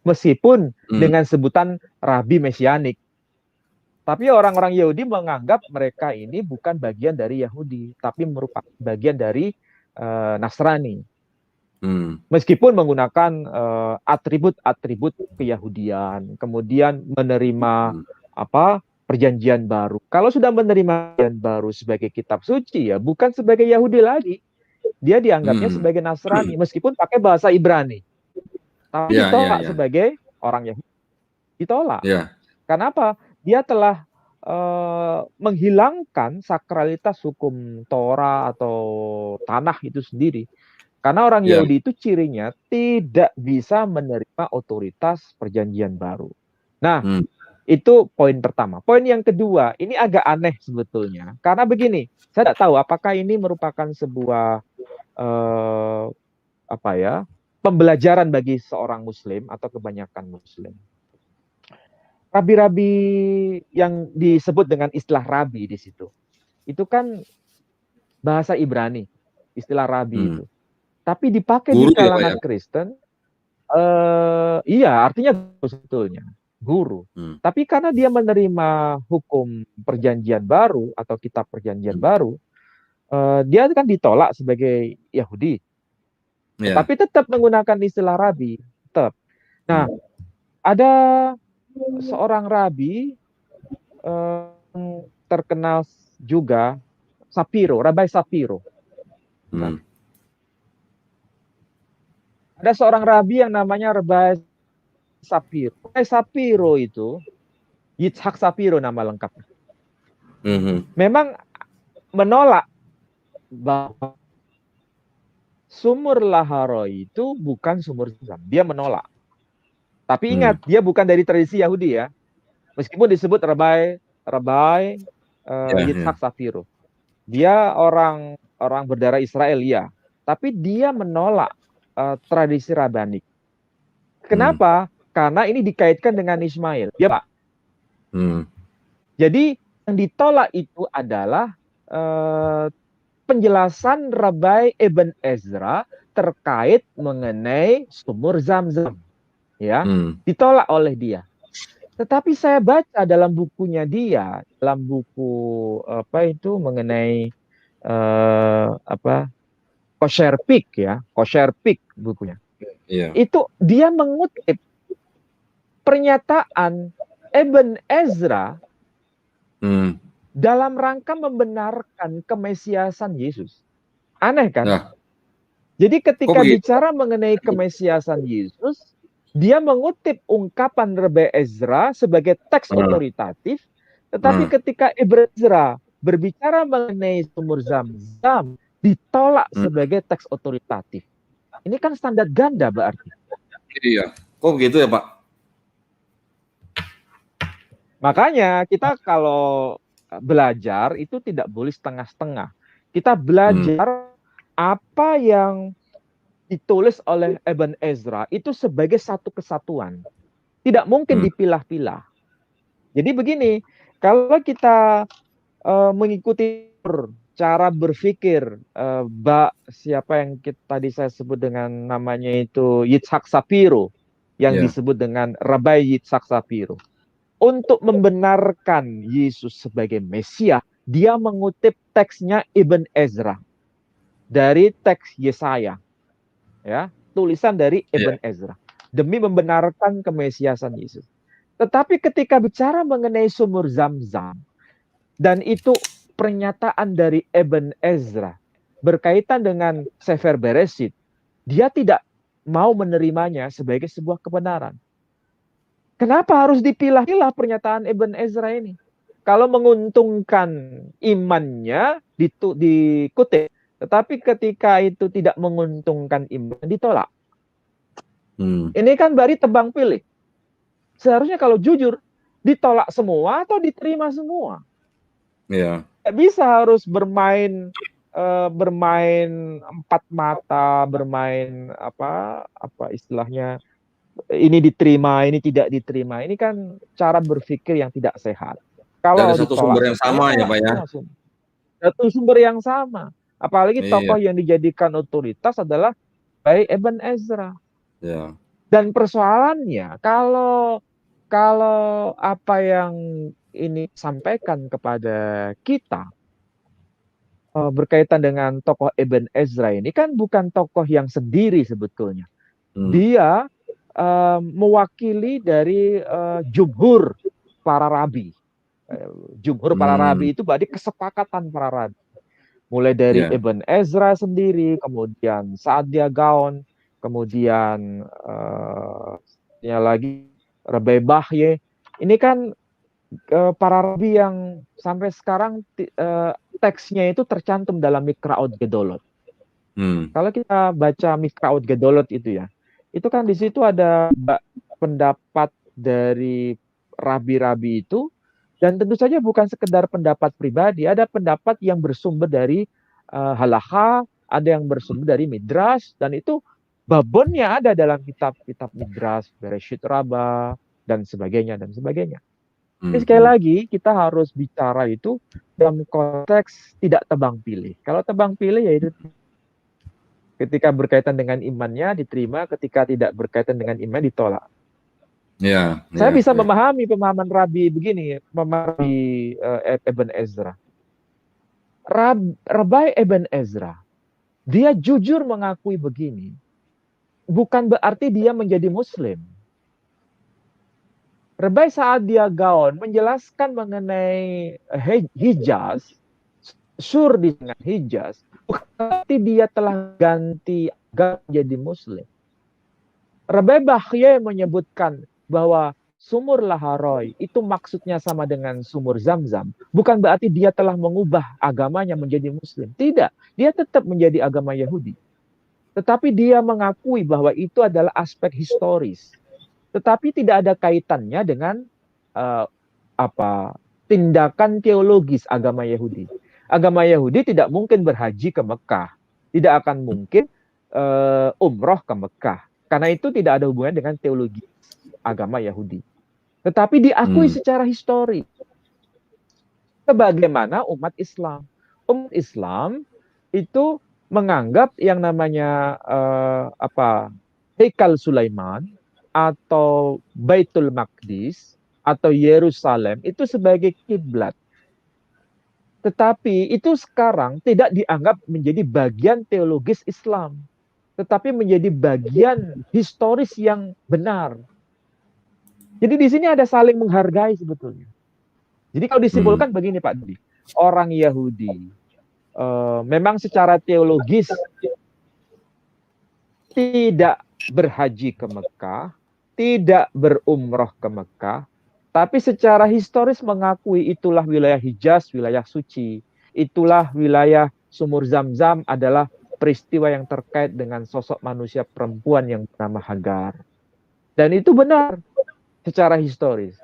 B: Meskipun dengan sebutan rabi mesianik. Tapi orang-orang Yahudi menganggap mereka ini bukan bagian dari Yahudi, tapi merupakan bagian dari Nasrani. Meskipun menggunakan atribut-atribut keyahudian, kemudian menerima perjanjian baru. Kalau sudah menerima perjanjian baru sebagai kitab suci, ya bukan sebagai Yahudi lagi. Dia dianggapnya sebagai Nasrani, meskipun pakai bahasa Ibrani. Tapi ditolak sebagai orang Yahudi. Ditolak. Kenapa? Dia telah menghilangkan sakralitas hukum Torah atau tanah itu sendiri. Karena orang Yahudi itu cirinya tidak bisa menerima otoritas perjanjian baru. Nah, itu poin pertama. Poin yang kedua, ini agak aneh sebetulnya. Karena begini, saya tidak tahu apakah ini merupakan sebuah pembelajaran bagi seorang Muslim atau kebanyakan Muslim. rabi-rabi yang disebut dengan istilah rabi di situ, itu kan bahasa Ibrani, istilah rabi itu. Tapi dipakai di
A: Guru ya Pak ya?
B: kalangan Kristen, iya artinya sebetulnya guru. Tapi karena dia menerima hukum perjanjian baru atau kitab perjanjian baru, dia kan ditolak sebagai Yahudi. Tapi tetap menggunakan istilah rabi, tetap. Nah, ada seorang rabi terkenal juga, Sapiro, Rabai Sapiro. Nah, ada seorang rabi yang namanya Rabai Sapiro. Rabai Sapiro itu Yitzhak Sapiro nama lengkapnya. Memang menolak bahwa sumur Laharo itu bukan sumur Zam. Dia menolak. Tapi ingat, dia bukan dari tradisi Yahudi ya. Meskipun disebut Rabai Yitzhak Sapiro. Dia orang berdarah Israel ya. Tapi dia menolak tradisi Rabanik. Kenapa? Karena ini dikaitkan dengan Ismail. Ya Pak. Jadi yang ditolak itu adalah penjelasan Rabai Ibn Ezra terkait mengenai sumur Zam-Zam. Ya, ditolak oleh dia. Tetapi saya baca dalam bukunya dia, dalam buku apa itu mengenai Kosher Peak ya, Kosher Peak bukunya. Itu dia mengutip pernyataan Ibn Ezra dalam rangka membenarkan kemesiasan Yesus. Aneh kan? Nah, jadi ketika bicara mengenai kemesiasan Yesus, dia mengutip ungkapan Rabai Ezra sebagai teks otoritatif, tetapi ketika Ibn Ezra berbicara mengenai sumur Zam-Zam, ditolak sebagai teks otoritatif. Ini kan standar ganda berarti.
A: Iya, kok begitu ya Pak?
B: Makanya kita kalau belajar itu tidak boleh setengah-setengah. Kita belajar apa yang ditulis oleh Ibn Ezra itu sebagai satu kesatuan. Tidak mungkin dipilah-pilah. Jadi begini, kalau kita mengikuti cara berpikir siapa yang tadi saya sebut dengan namanya itu Yitzhak Sapiro, yang disebut dengan Rabai Yitzhak Sapiro. Untuk membenarkan Yesus sebagai Mesias, dia mengutip teksnya Ibn Ezra dari teks Yesaya. Ya, tulisan dari Ibn Ezra demi membenarkan kemesiasan Yesus. Tetapi ketika bicara mengenai sumur Zam-Zam dan itu pernyataan dari Ibn Ezra berkaitan dengan Sefer Bereshit, dia tidak mau menerimanya sebagai sebuah kebenaran. Kenapa harus dipilah-pilah pernyataan Ibn Ezra ini? Kalau menguntungkan imannya dikutip, tetapi ketika itu tidak menguntungkan iman, ditolak. Ini kan berarti tebang pilih. Seharusnya kalau jujur, ditolak semua atau diterima semua. Tidak bisa harus bermain empat mata, bermain apa istilahnya, ini diterima, ini tidak diterima. Ini kan cara berpikir yang tidak sehat. Kalau
A: dari satu sumber yang sama ya Pak ya.
B: Satu sumber yang sama. Apalagi tokoh yang dijadikan otoritas adalah baik Ibn Ezra. Dan persoalannya kalau apa yang ini sampaikan kepada kita berkaitan dengan tokoh Ibn Ezra ini kan bukan tokoh yang sendiri sebetulnya. Dia mewakili dari jumhur para rabi. Jumhur para rabi itu berarti kesepakatan para rabi. Mulai dari Ibn Ezra sendiri, kemudian Saadia Gaon, kemudian lagi Rabai Bahye. Ini kan para rabi yang sampai sekarang teksnya itu tercantum dalam Mikraot Gedolot. Kalau kita baca Mikraot Gedolot itu ya, itu kan di situ ada pendapat dari rabi-rabi itu, dan tentu saja bukan sekedar pendapat pribadi, ada pendapat yang bersumber dari halakha, ada yang bersumber dari midrash, dan itu babonnya ada dalam kitab-kitab midrash, Bereshit Rabbah, dan sebagainya dan sebagainya.
A: Hmm.
B: Jadi sekali lagi kita harus bicara itu dalam konteks tidak tebang pilih. Kalau tebang pilih ya itu ketika berkaitan dengan imannya diterima, ketika tidak berkaitan dengan iman ditolak.
A: Ya,
B: Saya
A: ya,
B: bisa
A: ya.
B: memahami pemahaman Rabi begini, memahami Ibn Ezra. Rabai Ibn Ezra, dia jujur mengakui begini, bukan berarti dia menjadi Muslim. Rabai saat dia gaon menjelaskan mengenai Hijaz, sur di tengah Hijaz, bukan berarti dia telah ganti agama menjadi Muslim. Rabai Bahye menyebutkan bahwa sumur Laharoy itu maksudnya sama dengan sumur Zamzam. Bukan berarti dia telah mengubah agamanya menjadi Muslim. Tidak, dia tetap menjadi agama Yahudi. Tetapi dia mengakui bahwa itu adalah aspek historis. Tetapi tidak ada kaitannya dengan tindakan teologis agama Yahudi. Agama Yahudi tidak mungkin berhaji ke Mekah. Tidak akan mungkin umroh ke Mekah. Karena itu tidak ada hubungan dengan teologi agama Yahudi. Tetapi diakui secara historis. Sebagaimana umat Islam. Umat Islam itu menganggap yang namanya Hekal Sulaiman atau Baitul Maqdis atau Yerusalem itu sebagai kiblat. Tetapi itu sekarang tidak dianggap menjadi bagian teologis Islam, tetapi menjadi bagian historis yang benar. Jadi di sini ada saling menghargai sebetulnya. Jadi kalau disimpulkan begini Pak Dudi, orang Yahudi memang secara teologis tidak berhaji ke Mekah, tidak berumroh ke Mekah, tapi secara historis mengakui itulah wilayah Hijaz, wilayah suci. Itulah wilayah sumur Zamzam adalah peristiwa yang terkait dengan sosok manusia perempuan yang bernama Hagar. Dan itu benar secara historis.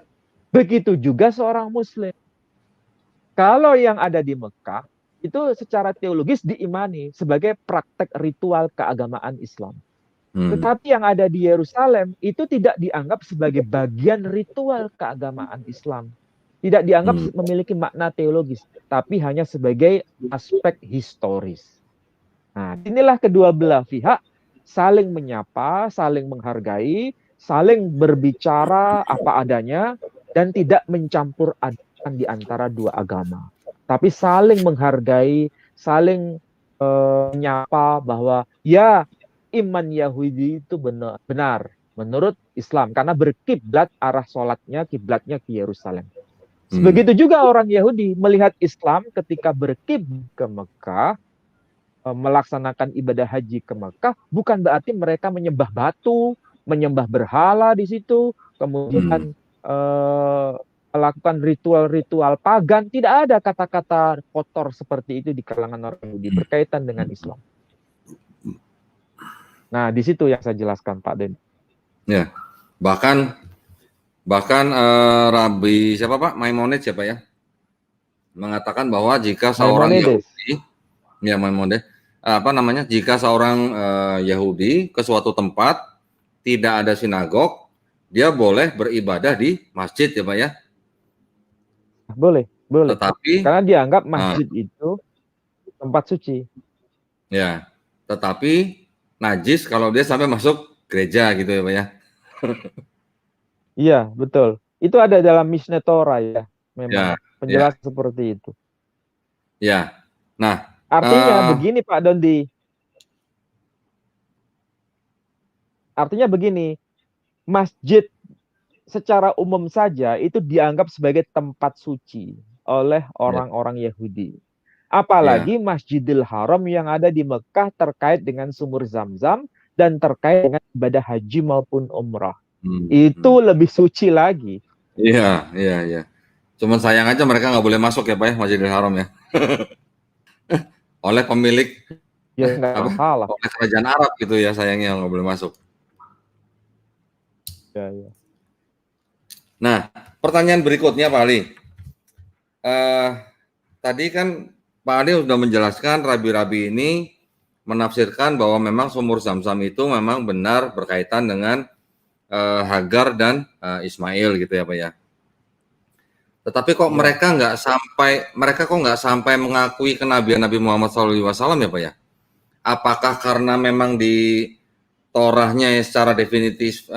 B: Begitu juga seorang Muslim. Kalau yang ada di Mekah, itu secara teologis diimani sebagai praktek ritual keagamaan Islam. Tetapi yang ada di Yerusalem itu tidak dianggap sebagai bagian ritual keagamaan Islam. Tidak dianggap memiliki makna teologis, tapi hanya sebagai aspek historis. Nah, inilah kedua belah pihak saling menyapa, saling menghargai, saling berbicara apa adanya, dan tidak mencampur adukan di antara dua agama. Tapi saling menghargai, saling menyapa bahwa ya, iman Yahudi itu benar menurut Islam karena berkiblat arah sholatnya kiblatnya ke Yerusalem. Begitu juga orang Yahudi melihat Islam ketika berkiblat ke Mekah, melaksanakan ibadah haji ke Mekah, bukan berarti mereka menyembah batu, menyembah berhala di situ, kemudian melakukan ritual-ritual pagan. Tidak ada kata-kata kotor seperti itu di kalangan orang Yahudi berkaitan dengan Islam. Nah, di situ yang saya jelaskan, Pak Den.
A: Ya, bahkan Rabi siapa Pak? Maimonides siapa ya? Mengatakan bahwa jika seorang Yahudi, ya Maimonides, jika seorang Yahudi ke suatu tempat tidak ada sinagog, dia boleh beribadah di masjid ya Pak ya?
B: Boleh.
A: Tetapi
B: karena dianggap masjid itu tempat suci.
A: Ya, tetapi najis kalau dia sampai masuk gereja gitu ya Pak ya?
B: Iya, betul. Itu ada dalam Mishneh Torah ya, memang penjelasan seperti itu.
A: Ya, nah.
B: Artinya begini Pak Dondi. Artinya begini, masjid secara umum saja itu dianggap sebagai tempat suci oleh orang-orang Yahudi. Apalagi Masjidil Haram yang ada di Mekah terkait dengan sumur Zamzam dan terkait dengan ibadah haji maupun umrah. Itu lebih suci lagi.
A: Iya. Cuman sayang aja mereka nggak boleh masuk ya Pak ya, Masjidil Haram ya. Oleh pemilik
B: ya nggak masalah.
A: Oleh kerajaan Arab gitu ya, sayangnya nggak boleh masuk.
B: Ya.
A: Nah, pertanyaan berikutnya Pak Ali. Tadi kan Pak Ali sudah menjelaskan rabi-rabi ini menafsirkan bahwa memang sumur Zam-Zam itu memang benar berkaitan dengan Hagar dan Ismail gitu ya Pak ya. Tetapi kok mereka kok nggak sampai mengakui kenabian Nabi Muhammad SAW ya Pak ya? Apakah karena memang di Torahnya secara definitif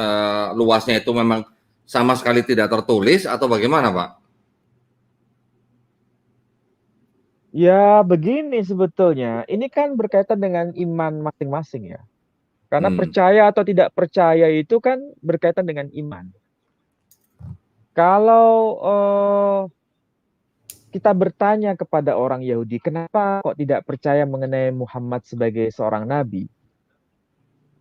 A: luasnya itu memang sama sekali tidak tertulis atau bagaimana Pak?
B: Ya, begini sebetulnya. Ini kan berkaitan dengan iman masing-masing ya. Karena percaya atau tidak percaya itu kan berkaitan dengan iman. Kalau kita bertanya kepada orang Yahudi, kenapa kok tidak percaya mengenai Muhammad sebagai seorang nabi?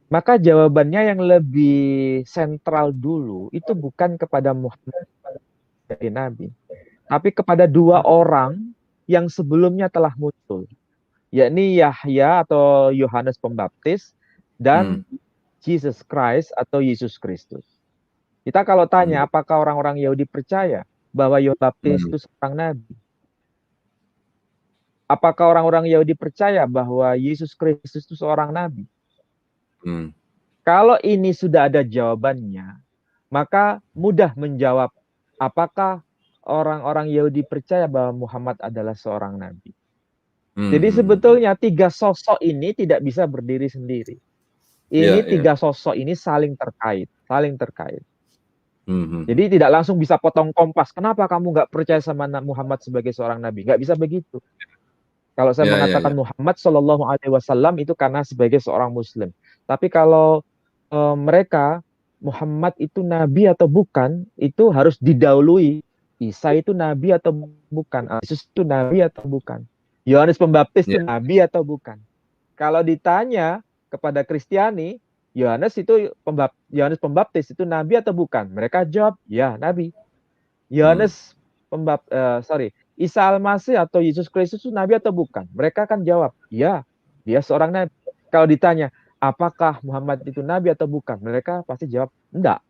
B: Maka jawabannya yang lebih sentral dulu itu bukan kepada Muhammad sebagai nabi, tapi kepada dua orang yang sebelumnya telah muncul, yakni Yahya atau Yohanes Pembaptis dan Jesus Christ atau Yesus Kristus. Kita kalau tanya apakah orang-orang Yahudi percaya bahwa Yohanes Pembaptis itu seorang nabi? Apakah orang-orang Yahudi percaya bahwa Yesus Kristus itu seorang nabi? Kalau ini sudah ada jawabannya, maka mudah menjawab apakah orang-orang Yahudi percaya bahwa Muhammad adalah seorang nabi. Jadi sebetulnya tiga sosok ini tidak bisa berdiri sendiri. Ini tiga sosok ini saling terkait. Jadi tidak langsung bisa potong kompas. Kenapa kamu nggak percaya sama Muhammad sebagai seorang nabi? Nggak bisa begitu. Kalau saya mengatakan Muhammad Shallallahu Alaihi Wasallam itu karena sebagai seorang Muslim. Tapi kalau mereka Muhammad itu nabi atau bukan, itu harus didahului. Isa itu nabi atau bukan? Yesus itu nabi atau bukan? Yohanes Pembaptis itu nabi atau bukan? Kalau ditanya kepada Kristiani, Yohanes Pembaptis itu nabi atau bukan? Mereka jawab, ya nabi. Yohanes Isa Al-Masih atau Yesus Kristus itu nabi atau bukan? Mereka akan jawab, ya, dia seorang nabi. Kalau ditanya, apakah Muhammad itu nabi atau bukan? Mereka pasti jawab, enggak.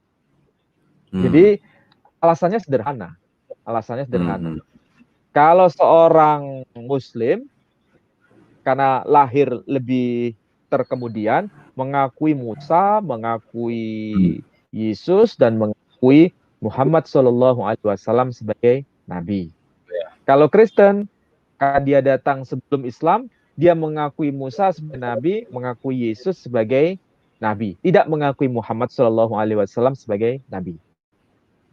B: Jadi alasannya sederhana. Kalau seorang Muslim, karena lahir lebih terkemudian, mengakui Musa, mengakui Yesus, dan mengakui Muhammad Shallallahu Alaihi Wasallam sebagai nabi. Kalau Kristen, karena dia datang sebelum Islam, dia mengakui Musa sebagai nabi, mengakui Yesus sebagai nabi, tidak mengakui Muhammad Shallallahu Alaihi Wasallam sebagai nabi.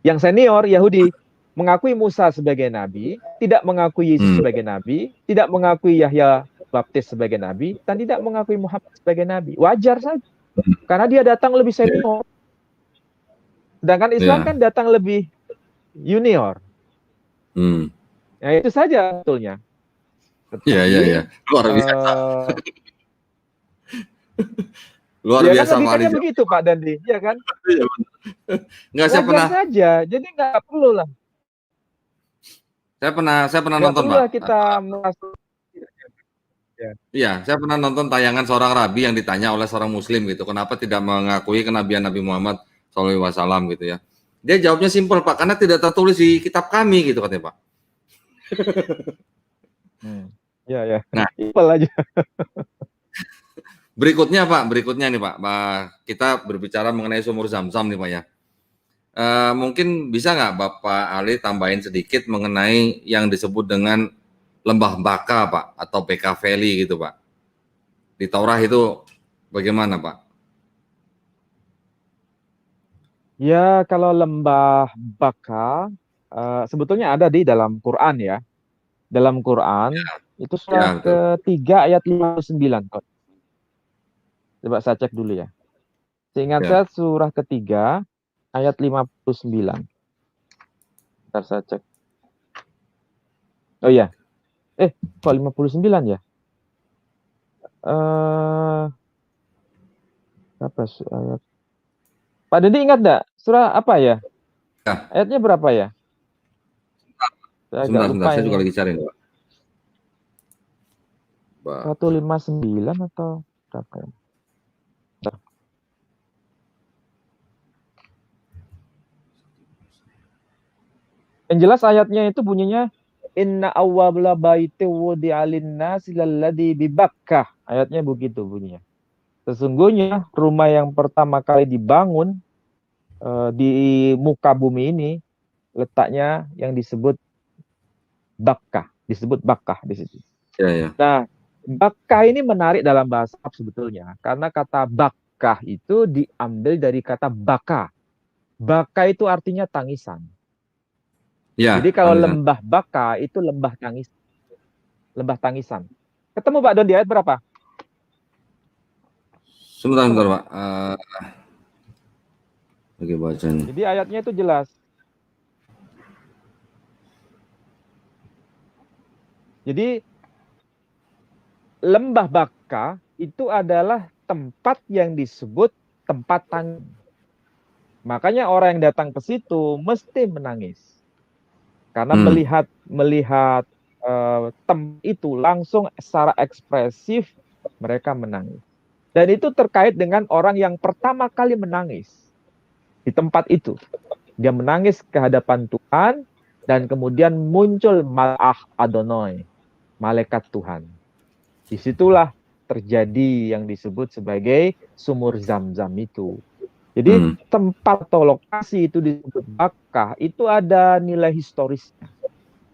B: Yang senior Yahudi mengakui Musa sebagai nabi, tidak mengakui Yesus sebagai nabi, tidak mengakui Yahya Baptis sebagai nabi, dan tidak mengakui Muhammad sebagai nabi. Wajar saja, karena dia datang lebih senior. Sedangkan Islam kan datang lebih junior. Ya itu saja sebetulnya.
A: Iya. Luar biasa. Luar
B: ya
A: biasa
B: kan
A: Pak Ali.
B: Begitu Pak Dandi, ya kan?
A: Enggak, saya pernah
B: saja, jadi nggak perlu lah.
A: Saya pernah nonton Pak.
B: Kita merasa.
A: Iya, saya pernah nonton tayangan seorang rabi yang ditanya oleh seorang Muslim gitu, kenapa tidak mengakui kenabian Nabi Muhammad SAW gitu ya. Dia jawabnya simpel Pak, karena tidak tertulis di kitab kami gitu katanya Pak.
B: Ya. Nah, simpel aja.
A: Berikutnya nih Pak, kita berbicara mengenai sumur Zam-Zam nih Pak ya. Mungkin bisa nggak Bapak Ali tambahin sedikit mengenai yang disebut dengan Lembah Baka Pak, atau Beka Valley gitu Pak. Di Taurah itu bagaimana Pak?
B: Ya, kalau Lembah Baka sebetulnya ada di dalam Quran ya. Dalam Quran itu surat ketiga ayat 59. Coba saya cek dulu ya. Seingat saya surah ketiga ayat 59. Bentar saya cek. Oh iya. Kok 59 ya? Apa ayat? Pak Dedi ingat enggak? Surah apa ya? Ayatnya berapa ya?
A: Sebentar, saya juga lagi cari Pak.
B: 159 atau berapa ya? Yang jelas ayatnya itu bunyinya inna awwala baiti wudi'a lin-nasi lalladzi bi Bakkah. Ayatnya begitu bunyinya. Sesungguhnya rumah yang pertama kali dibangun di muka bumi ini letaknya yang disebut Bakkah di situ.
A: Ya, ya.
B: Nah, Bakkah ini menarik dalam bahasa Arab sebetulnya karena kata Bakkah itu diambil dari kata baka. Baka itu artinya tangisan. Jadi
A: Ya,
B: kalau
A: tangisan.
B: lembah Baka itu lembah tangisan. Ketemu Pak Don di ayat berapa?
A: Sebentar,
B: Ketemu.
A: sebentar, Pak. Lagi baca nih.
B: Jadi ayatnya itu jelas. Jadi lembah Baka itu adalah tempat yang disebut tempat tangis. Makanya orang yang datang ke situ mesti menangis. Karena
A: Hmm.
B: melihat tempat itu langsung secara ekspresif mereka menangis. Dan itu terkait dengan orang yang pertama kali menangis di tempat itu. Dia menangis ke hadapan Tuhan dan kemudian muncul Malach Adonai, malaikat Tuhan. Disitulah terjadi yang disebut sebagai sumur Zam-Zam itu. Jadi
A: Hmm.
B: tempat atau lokasi itu disebut Bakkah itu ada nilai historisnya.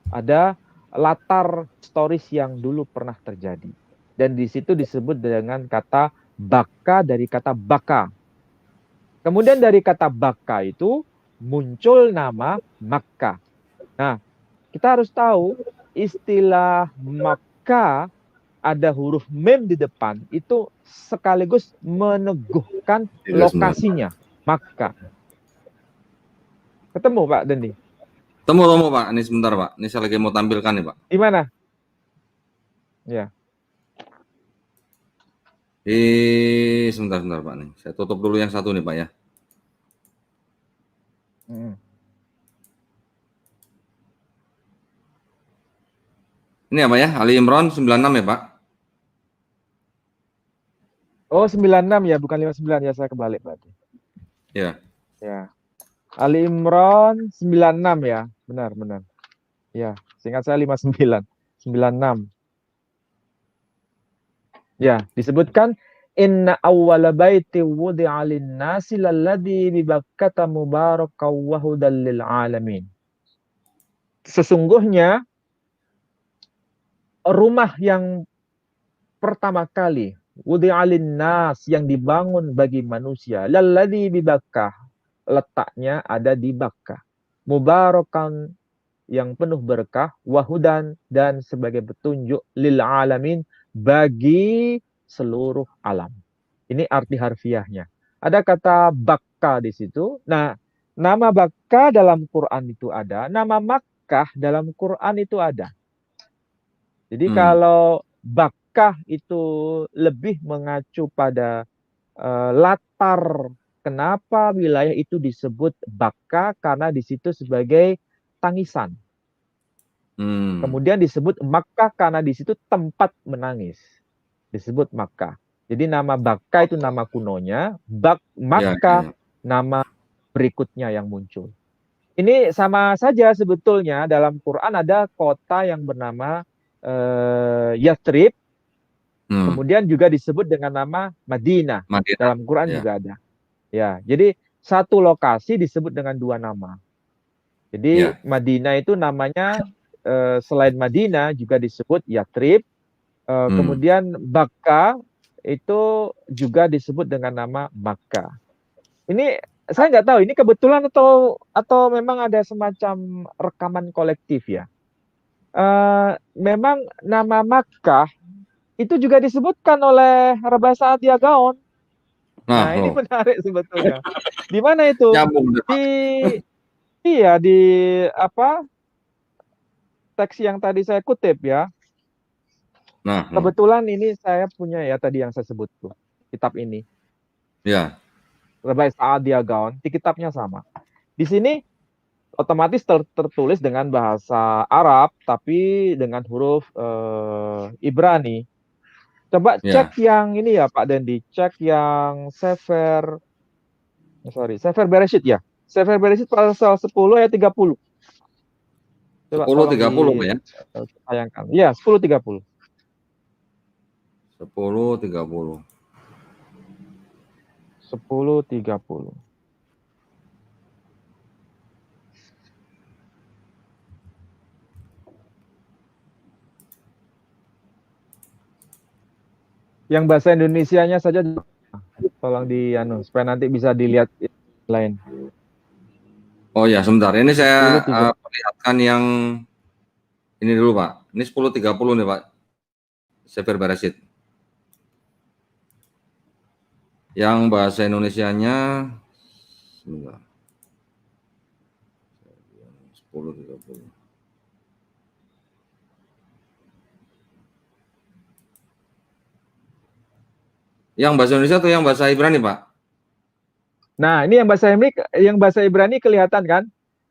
B: Ada latar historis yang dulu pernah terjadi. Dan di situ disebut dengan kata Baka dari kata Baka. Kemudian dari kata Baka itu muncul nama Makkah. Nah, kita harus tahu istilah Makkah ada huruf mem di depan itu sekaligus meneguhkan
A: Ya, sebentar.
B: lokasinya Makkah. Ketemu Pak Dendi?
A: Temu, Pak. Ini sebentar, Pak. Ini saya lagi mau tampilkan nih, Pak.
B: Di mana? Ya.
A: Sebentar, Pak. Nih, saya tutup dulu yang satu nih, Pak ya.
B: Hmm.
A: Ini apa ya? Ali Imran 96 ya, Pak?
B: Oh, 96 ya, bukan 59 ya, saya kebalik berarti.
A: Ya.
B: Ya. Ali Imran 96 ya. Benar, benar. Ya, seingat saya 59. 96. Ya, disebutkan inna awwala baiti wudi'a lin-nasi lalladzi bi Bakkata mubarakan wa hudan lil alamin. Sesungguhnya rumah yang pertama kali wudi'a lin-nas yang dibangun bagi manusia lalladzi bi Bakkah, letaknya ada di Bakkah. Mubarakan yang penuh berkah, wahudan dan sebagai petunjuk lil alamin bagi seluruh alam. Ini arti harfiahnya. Ada kata Bakka di situ. Nah, nama Bakka dalam Quran itu ada, nama Makkah dalam Quran itu ada. Jadi
A: Hmm.
B: kalau Bakkah itu lebih mengacu pada latar kenapa wilayah itu disebut Bakka karena di situ sebagai tangisan.
A: Hmm.
B: Kemudian disebut Makkah karena di situ tempat menangis. Disebut Makkah. Jadi nama Bakka itu nama kunonya,
A: Ya, ya,
B: Makkah
A: ya.
B: nama berikutnya yang muncul. Ini sama saja sebetulnya dalam Quran ada kota yang bernama Yathrib,
A: Hmm.
B: kemudian juga disebut dengan nama Madinah.
A: Madinah.
B: Dalam Quran
A: Ya.
B: juga ada. Ya, jadi satu lokasi disebut dengan dua nama. Jadi
A: Ya.
B: Madinah itu namanya selain Madinah juga disebut Yathrib.
A: Hmm.
B: Kemudian Bakka itu juga disebut dengan nama Makkah. Ini saya nggak tahu ini kebetulan atau memang ada semacam rekaman kolektif ya. Memang nama Makkah itu juga disebutkan oleh Rabbah Sa'adiyah Gaon.
A: Nah,
B: Nah ini
A: loh.
B: menarik sebetulnya. Di mana itu?
A: Nyambung deh,
B: Di
A: Pak.
B: iya di apa teks yang tadi saya kutip ya.
A: Nah, loh.
B: Kebetulan ini saya punya ya tadi yang saya sebut tuh kitab ini.
A: Ya.
B: Rabai Sa'adiyah Gaon, di kitabnya sama. Di sini otomatis tertulis dengan bahasa Arab, tapi dengan huruf Ibrani. Coba
A: Ya.
B: cek yang ini ya Pak Dendi, cek yang Sefer Bereshit ya. Sefer Bereshit pasal 10 ayat 30. Coba tolong
A: 10:30, Pak ya.
B: ditayangkan. Iya, 10:30.
A: 10:30.
B: 10:30. Yang bahasa Indonesianya saja tolong supaya nanti bisa dilihat lain.
A: Oh ya, sebentar. Ini saya
B: 10.30.
A: perlihatkan yang ini dulu, Pak. Ini 10.30 nih, Pak. Sefer Barasit. Yang bahasa Indonesianya sebentar. 10.30. Yang bahasa Indonesia atau yang bahasa Ibrani, Pak?
B: Nah, ini yang bahasa Ibrani kelihatan kan?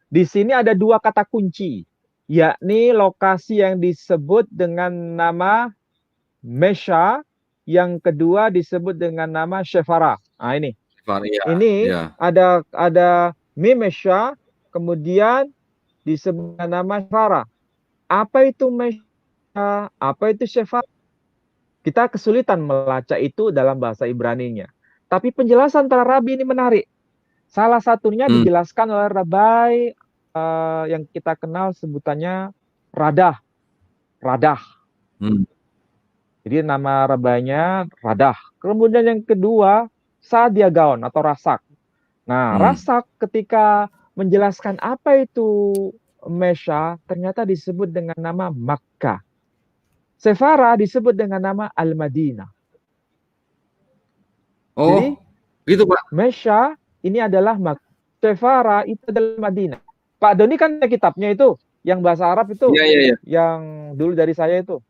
B: Di sini ada dua kata kunci, yakni lokasi yang disebut dengan nama Mesha, yang kedua disebut dengan nama Shefara. Nah, ini.
A: Iya,
B: Ini
A: iya.
B: ada Mimesha, kemudian disebut dengan nama Shefara. Apa itu Mesha? Apa itu Shefara? Kita kesulitan melacak itu dalam bahasa Ibraninya. Tapi penjelasan para rabi ini menarik. Salah satunya
A: Hmm,
B: dijelaskan oleh Rabai yang kita kenal sebutannya Radah. Radah.
A: hmm,
B: Jadi nama rabainya Radah. Kemudian yang kedua Sadia Gaon atau Rasak. Nah,
A: hmm.
B: Rasak ketika menjelaskan apa itu Mesha ternyata disebut dengan nama Makkah. Sefara disebut dengan nama Al-Madinah. Jadi
A: Oh, gitu, Pak.
B: Mesha ini adalah Makkah. Sefara itu adalah Madinah. Pak Doni kan ada kitabnya itu, yang bahasa Arab itu,
A: Iya, iya, iya.
B: yang dulu dari saya itu.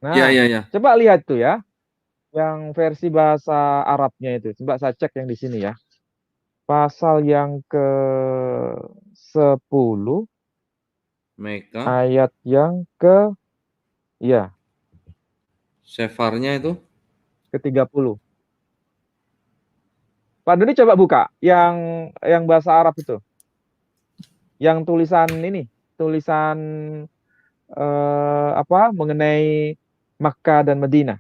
A: Iya,
B: Nah,
A: iya, iya.
B: coba lihat tuh ya, yang versi bahasa Arabnya itu. Coba saya cek yang di sini ya. Pasal yang ke-10,
A: Meka,
B: ayat yang ya,
A: Sefarnya itu.
B: ke-30. Pak Doni coba buka yang bahasa Arab itu. Yang tulisan ini, tulisan apa mengenai Makkah dan Madinah.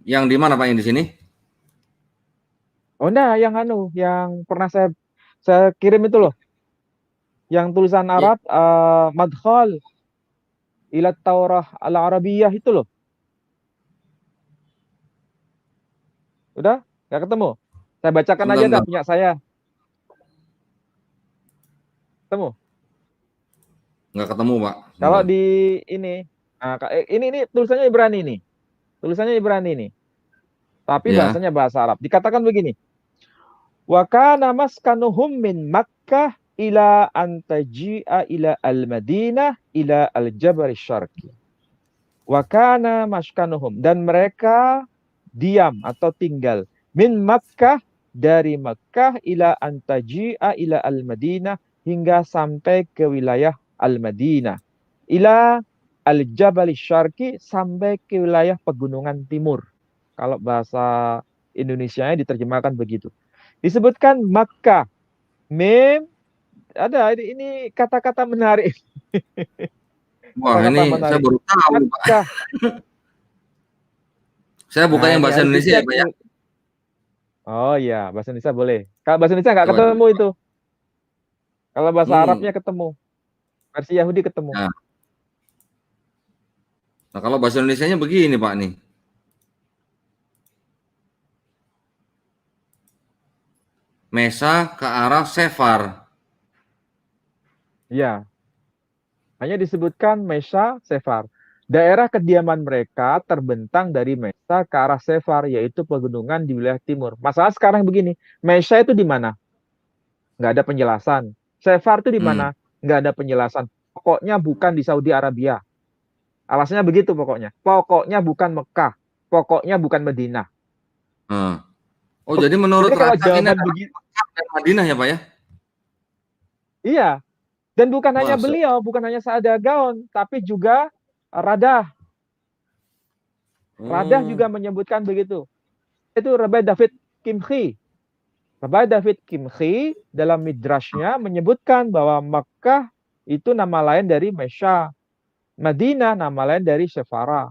A: Yang di mana, Pak, yang di sini?
B: Oh enggak, yang pernah saya kirim itu loh, yang tulisan
A: Iya.
B: Arab Madkhal ila Taurah al-Arabiyah itu loh. Udah? Nggak ketemu? Saya bacakan
A: Sebentar,
B: aja dah
A: sebentar,
B: punya
A: Pak.
B: saya. Ketemu?
A: Nggak ketemu, Pak.
B: Kalau
A: Sebentar.
B: di ini, nah, ini tulisannya Ibrani nih. Tulisannya Ibrani nih. Tapi
A: Ya.
B: bahasanya bahasa Arab. Dikatakan begini. Wa kana maskanuhum min Makkah ila antaji'a ila al-Madinah ila al-Jabal Syarqi. Wa kana maskanuhum, dan mereka diam atau tinggal min Makkah, dari Makkah ila antaji'a ila al-Madinah, hingga sampai ke wilayah al-Madinah, ila al-Jabal Syarqi, sampai ke wilayah pegunungan timur. Kalau bahasa Indonesianya diterjemahkan begitu. Disebutkan Makkah. Mem ada ini kata-kata menarik.
A: Wah, ini
B: Kata-kata
A: saya
B: menarik.
A: baru tahu, Pak.
B: Makkah.
A: Saya buka
B: Nah,
A: yang
B: ini
A: bahasa
B: harus
A: Indonesia ya,
B: dicek.
A: Pak ya.
B: Oh iya, bahasa Indonesia boleh. Kalau bahasa Indonesia nggak
A: Coba
B: ketemu
A: dulu.
B: itu. Kalau bahasa
A: Hmm.
B: Arabnya ketemu. Versi Yahudi ketemu.
A: Nah, nah kalau bahasa Indonesianya begini, Pak nih. Mesa ke arah Sefar.
B: Iya, hanya disebutkan Mesa Sefar. Daerah kediaman mereka terbentang dari Mesa ke arah Sefar, yaitu pegunungan di wilayah timur. Masalah sekarang begini, Mesa itu di mana? Nggak ada penjelasan. Sefar itu di
A: Hmm.
B: mana? Nggak ada penjelasan. Pokoknya bukan di Saudi Arabia. Alasannya begitu pokoknya. Pokoknya bukan Mekah. Pokoknya bukan Madinah.
A: Nah. Oh, jadi menurut
B: Jadi kalau
A: Razak ini
B: jawaban
A: adalah
B: begitu,
A: Mekah dan Madinah ya, Pak ya?
B: iya. Dan bukan hanya
A: Masa?
B: beliau, bukan hanya Saada Gaon, tapi juga Radah. Radah
A: Oh.
B: juga menyebutkan begitu. Itu Rabbi David Kimchi. Rabbi David Kimchi dalam midrashnya menyebutkan bahwa Makkah itu nama lain dari Mesha. Madinah nama lain dari Sefara.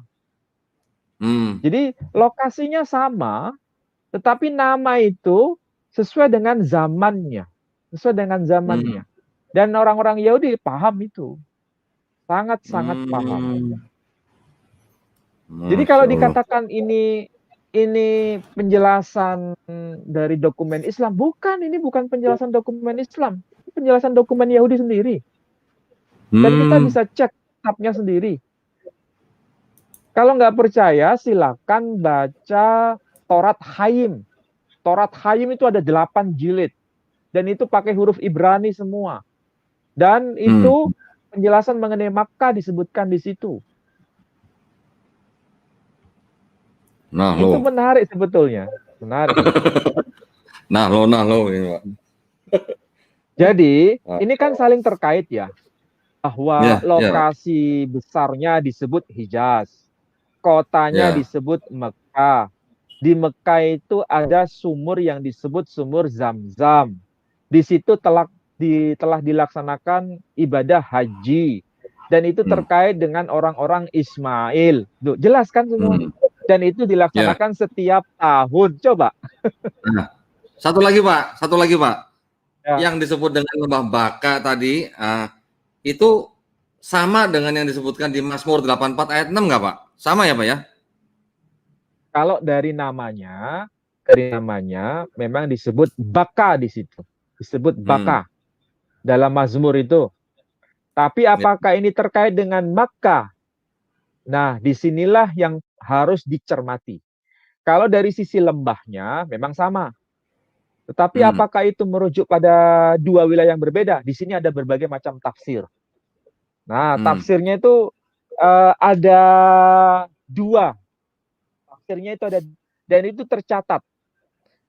A: Hmm.
B: Jadi lokasinya sama, tetapi nama itu sesuai dengan zamannya. Sesuai dengan
A: Hmm.
B: zamannya. Dan orang-orang Yahudi paham itu. Sangat-sangat paham.
A: Hmm.
B: Jadi kalau
A: Masya Allah.
B: dikatakan ini penjelasan dari dokumen Islam, ini bukan penjelasan dokumen Islam, ini penjelasan dokumen Yahudi sendiri. Dan kita
A: Hmm,
B: bisa cek kitabnya sendiri. Kalau nggak percaya, silakan baca Torat Haim. Torat Haim itu ada 8 jilid. Dan itu pakai huruf Ibrani semua. Dan
A: hmm.
B: itu penjelasan mengenai Makkah disebutkan di situ.
A: Nah
B: Itu
A: lo,
B: menarik sebetulnya. Menarik sebetulnya.
A: nah lo ini Pak.
B: Jadi,
A: Ah,
B: ini kan saling terkait ya. Bahwa
A: ya, ya, Pak.
B: lokasi besarnya disebut Hijaz. Kotanya
A: Ya.
B: disebut Mekah. Di Mekah itu ada sumur yang disebut sumur Zam-Zam. Di situ telah dilaksanakan ibadah haji. Dan itu
A: Hmm,
B: terkait dengan orang-orang Ismail. Duh, jelas kan semua?
A: hmm.
B: Dan itu
A: Ya.
B: dilaksanakan setiap tahun. Coba.
A: Nah, satu lagi Pak, satu lagi Pak.
B: Ya,
A: Yang disebut dengan lembah Baka tadi, itu sama dengan yang disebutkan di Mazmur 84 ayat 6 nggak Pak? Sama ya Pak ya?
B: kalau dari namanya memang disebut Baka di situ. Disebut
A: Hmm,
B: Baka dalam Mazmur itu. Tapi
A: ya.
B: apakah ini terkait dengan Makkah? Nah, disinilah yang harus dicermati. Kalau dari sisi lembahnya memang sama. Tetapi
A: Hmm,
B: apakah itu merujuk pada dua wilayah yang berbeda? Di sini ada berbagai macam tafsir. Nah,
A: hmm,
B: tafsirnya itu ada dua. Tafsirnya itu ada dan itu tercatat.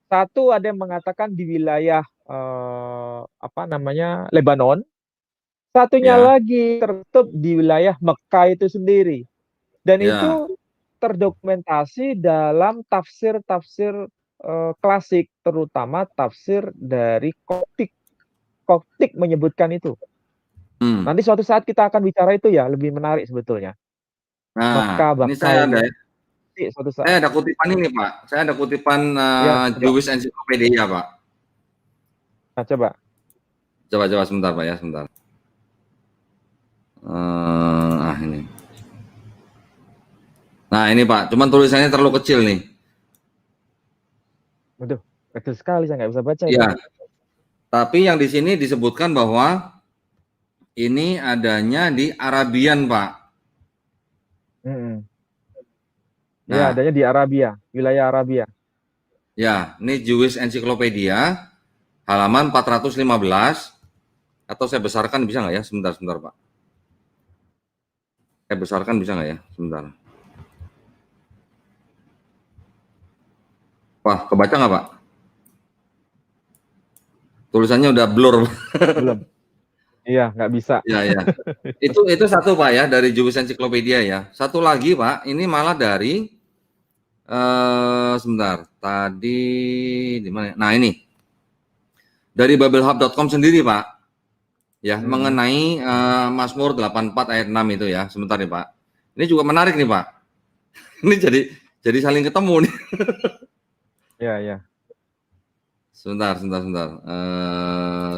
B: Satu ada yang mengatakan di wilayah apa namanya Lebanon. Satunya
A: ya,
B: lagi tertutup di wilayah Mekah itu sendiri. Dan
A: ya.
B: itu terdokumentasi dalam tafsir-tafsir klasik, terutama tafsir dari Koptik. Koptik menyebutkan itu.
A: Hmm.
B: Nanti suatu saat kita akan bicara itu ya, lebih menarik sebetulnya.
A: Nah,
B: Mekah,
A: ini
B: Bakah ini. Nanti suatu
A: saya
B: saat.
A: ada kutipan ini Pak. Saya ada kutipan
B: Ya, coba.
A: Jewish Encyclopedia Pak.
B: Nah, coba.
A: Coba-coba sebentar Pak ya, sebentar. Ini. Nah ini Pak, cuman tulisannya terlalu kecil nih.
B: Waduh, kecil sekali saya nggak bisa baca itu.
A: Ya, tapi yang di sini disebutkan bahwa ini adanya di Arabian Pak.
B: Mm-mm. Ya,
A: Nah,
B: adanya di Arabia, wilayah Arabia.
A: ya, ini Jewish Encyclopedia halaman 415 atau saya besarkan bisa nggak ya? Sebentar, sebentar Pak. Saya besarkan bisa nggak ya? Sebentar. Wah, kebaca nggak Pak? Tulisannya udah blur.
B: Belum. Iya, nggak bisa.
A: Ya, ya. Itu satu Pak ya dari Jewish Encyclopedia ya. Satu lagi Pak, ini malah dari sebentar. Tadi di mana? Nah, ini dari babelhub.com sendiri Pak. Ya,
B: Mm-mm.
A: mengenai Mazmur 84 ayat 6 itu ya. Sebentar nih Pak. Ini juga menarik nih Pak. Ini jadi saling ketemu nih.
B: Ya, ya.
A: Sebentar, sebentar, sebentar.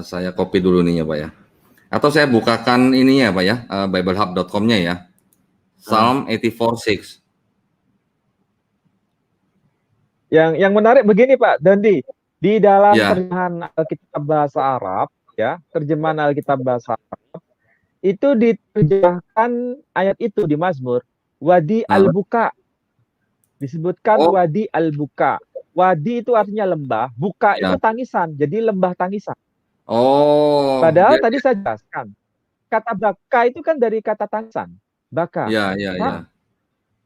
A: Saya copy dulu nih ya Pak ya. Atau saya bukakan ininya Pak ya, babelhub.com-nya ya.
B: Nah,
A: Psalm 84:6.
B: yang menarik begini Pak Dandi, di dalam
A: Ya,
B: terjemahan Alkitab bahasa Arab, ya, terjemahan Alkitab bahasa Arab itu diterjemahkan ayat itu di Mazmur, Wadi
A: nah,
B: al-Buka, disebutkan
A: oh
B: Wadi al-Buka. Wadi itu artinya lembah, buka itu
A: ya,
B: tangisan, jadi lembah tangisan.
A: oh
B: Padahal
A: jadi
B: tadi saya jelaskan, kata baka itu kan dari kata tangisan, baka.
A: ya, ya,
B: Nah,
A: ya,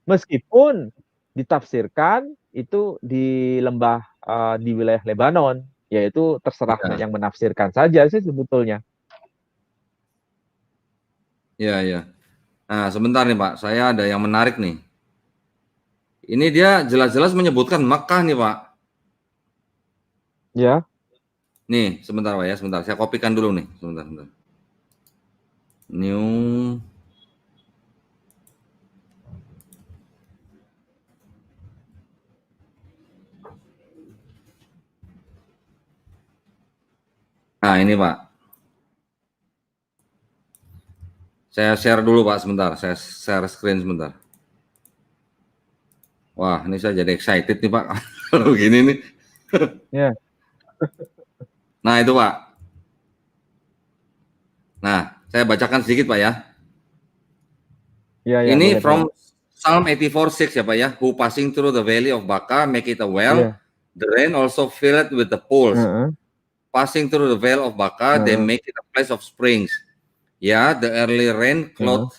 B: meskipun ditafsirkan itu di lembah di wilayah Lebanon, yaitu terserah
A: ya,
B: yang menafsirkan saja sih sebetulnya.
A: ya, ya. Nah, sebentar nih Pak, saya ada yang menarik nih. Ini dia jelas-jelas menyebutkan Makkah nih Pak.
B: Ya,
A: Nih, sebentar Pak ya, sebentar. Saya kopikan dulu nih, sebentar, sebentar. New, nah ini Pak. Saya share dulu Pak sebentar. Saya share screen sebentar. Wah, ini saya jadi excited nih Pak. Kalau begini nih.
B: Ya.
A: Nah itu Pak. Nah, saya bacakan sedikit Pak ya.
B: Ya, ya,
A: Ini
B: boleh, boleh.
A: from Psalm 84:6 ya Pak ya. Who passing through the valley of Baca, make it a well.
B: Ya.
A: The rain also filled with the pools.
B: Heeh,
A: Passing through the vale of Baca, they
B: heeh,
A: make it a place of springs. Ya, the early rain
B: heeh.
A: clothed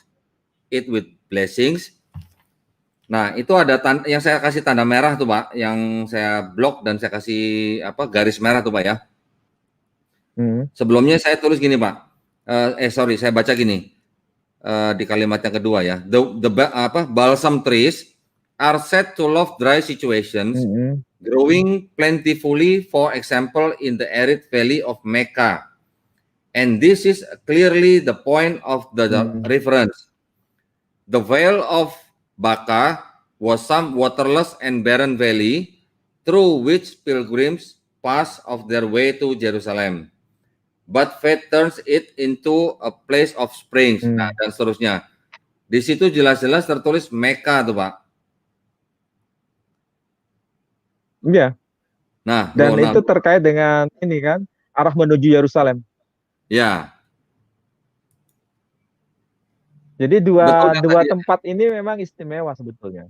A: it with blessings. Nah, itu ada yang saya kasih tanda merah tuh, Pak, yang saya blok dan saya kasih garis merah tuh, Pak ya.
B: Hmm.
A: Sebelumnya saya tulis gini, Pak. Sorry, saya baca gini di kalimat yang kedua ya. Balsam trees are said to love dry situations,
B: Hmm.
A: growing plentifully, for example, in the arid valley of Mecca. And this is clearly the point of the
B: Hmm.
A: reference. The vale of Baca was some waterless and barren valley through which pilgrims pass of their way to Jerusalem. But faith turns it into a place of springs.
B: Hmm.
A: Nah, dan seterusnya. Di situ jelas-jelas tertulis Mekah tuh, Pak.
B: Iya.
A: Nah,
B: Dan itu terkait dengan ini kan, arah menuju Yerusalem.
A: Ya.
B: Jadi
A: Betul
B: dua tempat ini memang istimewa sebetulnya.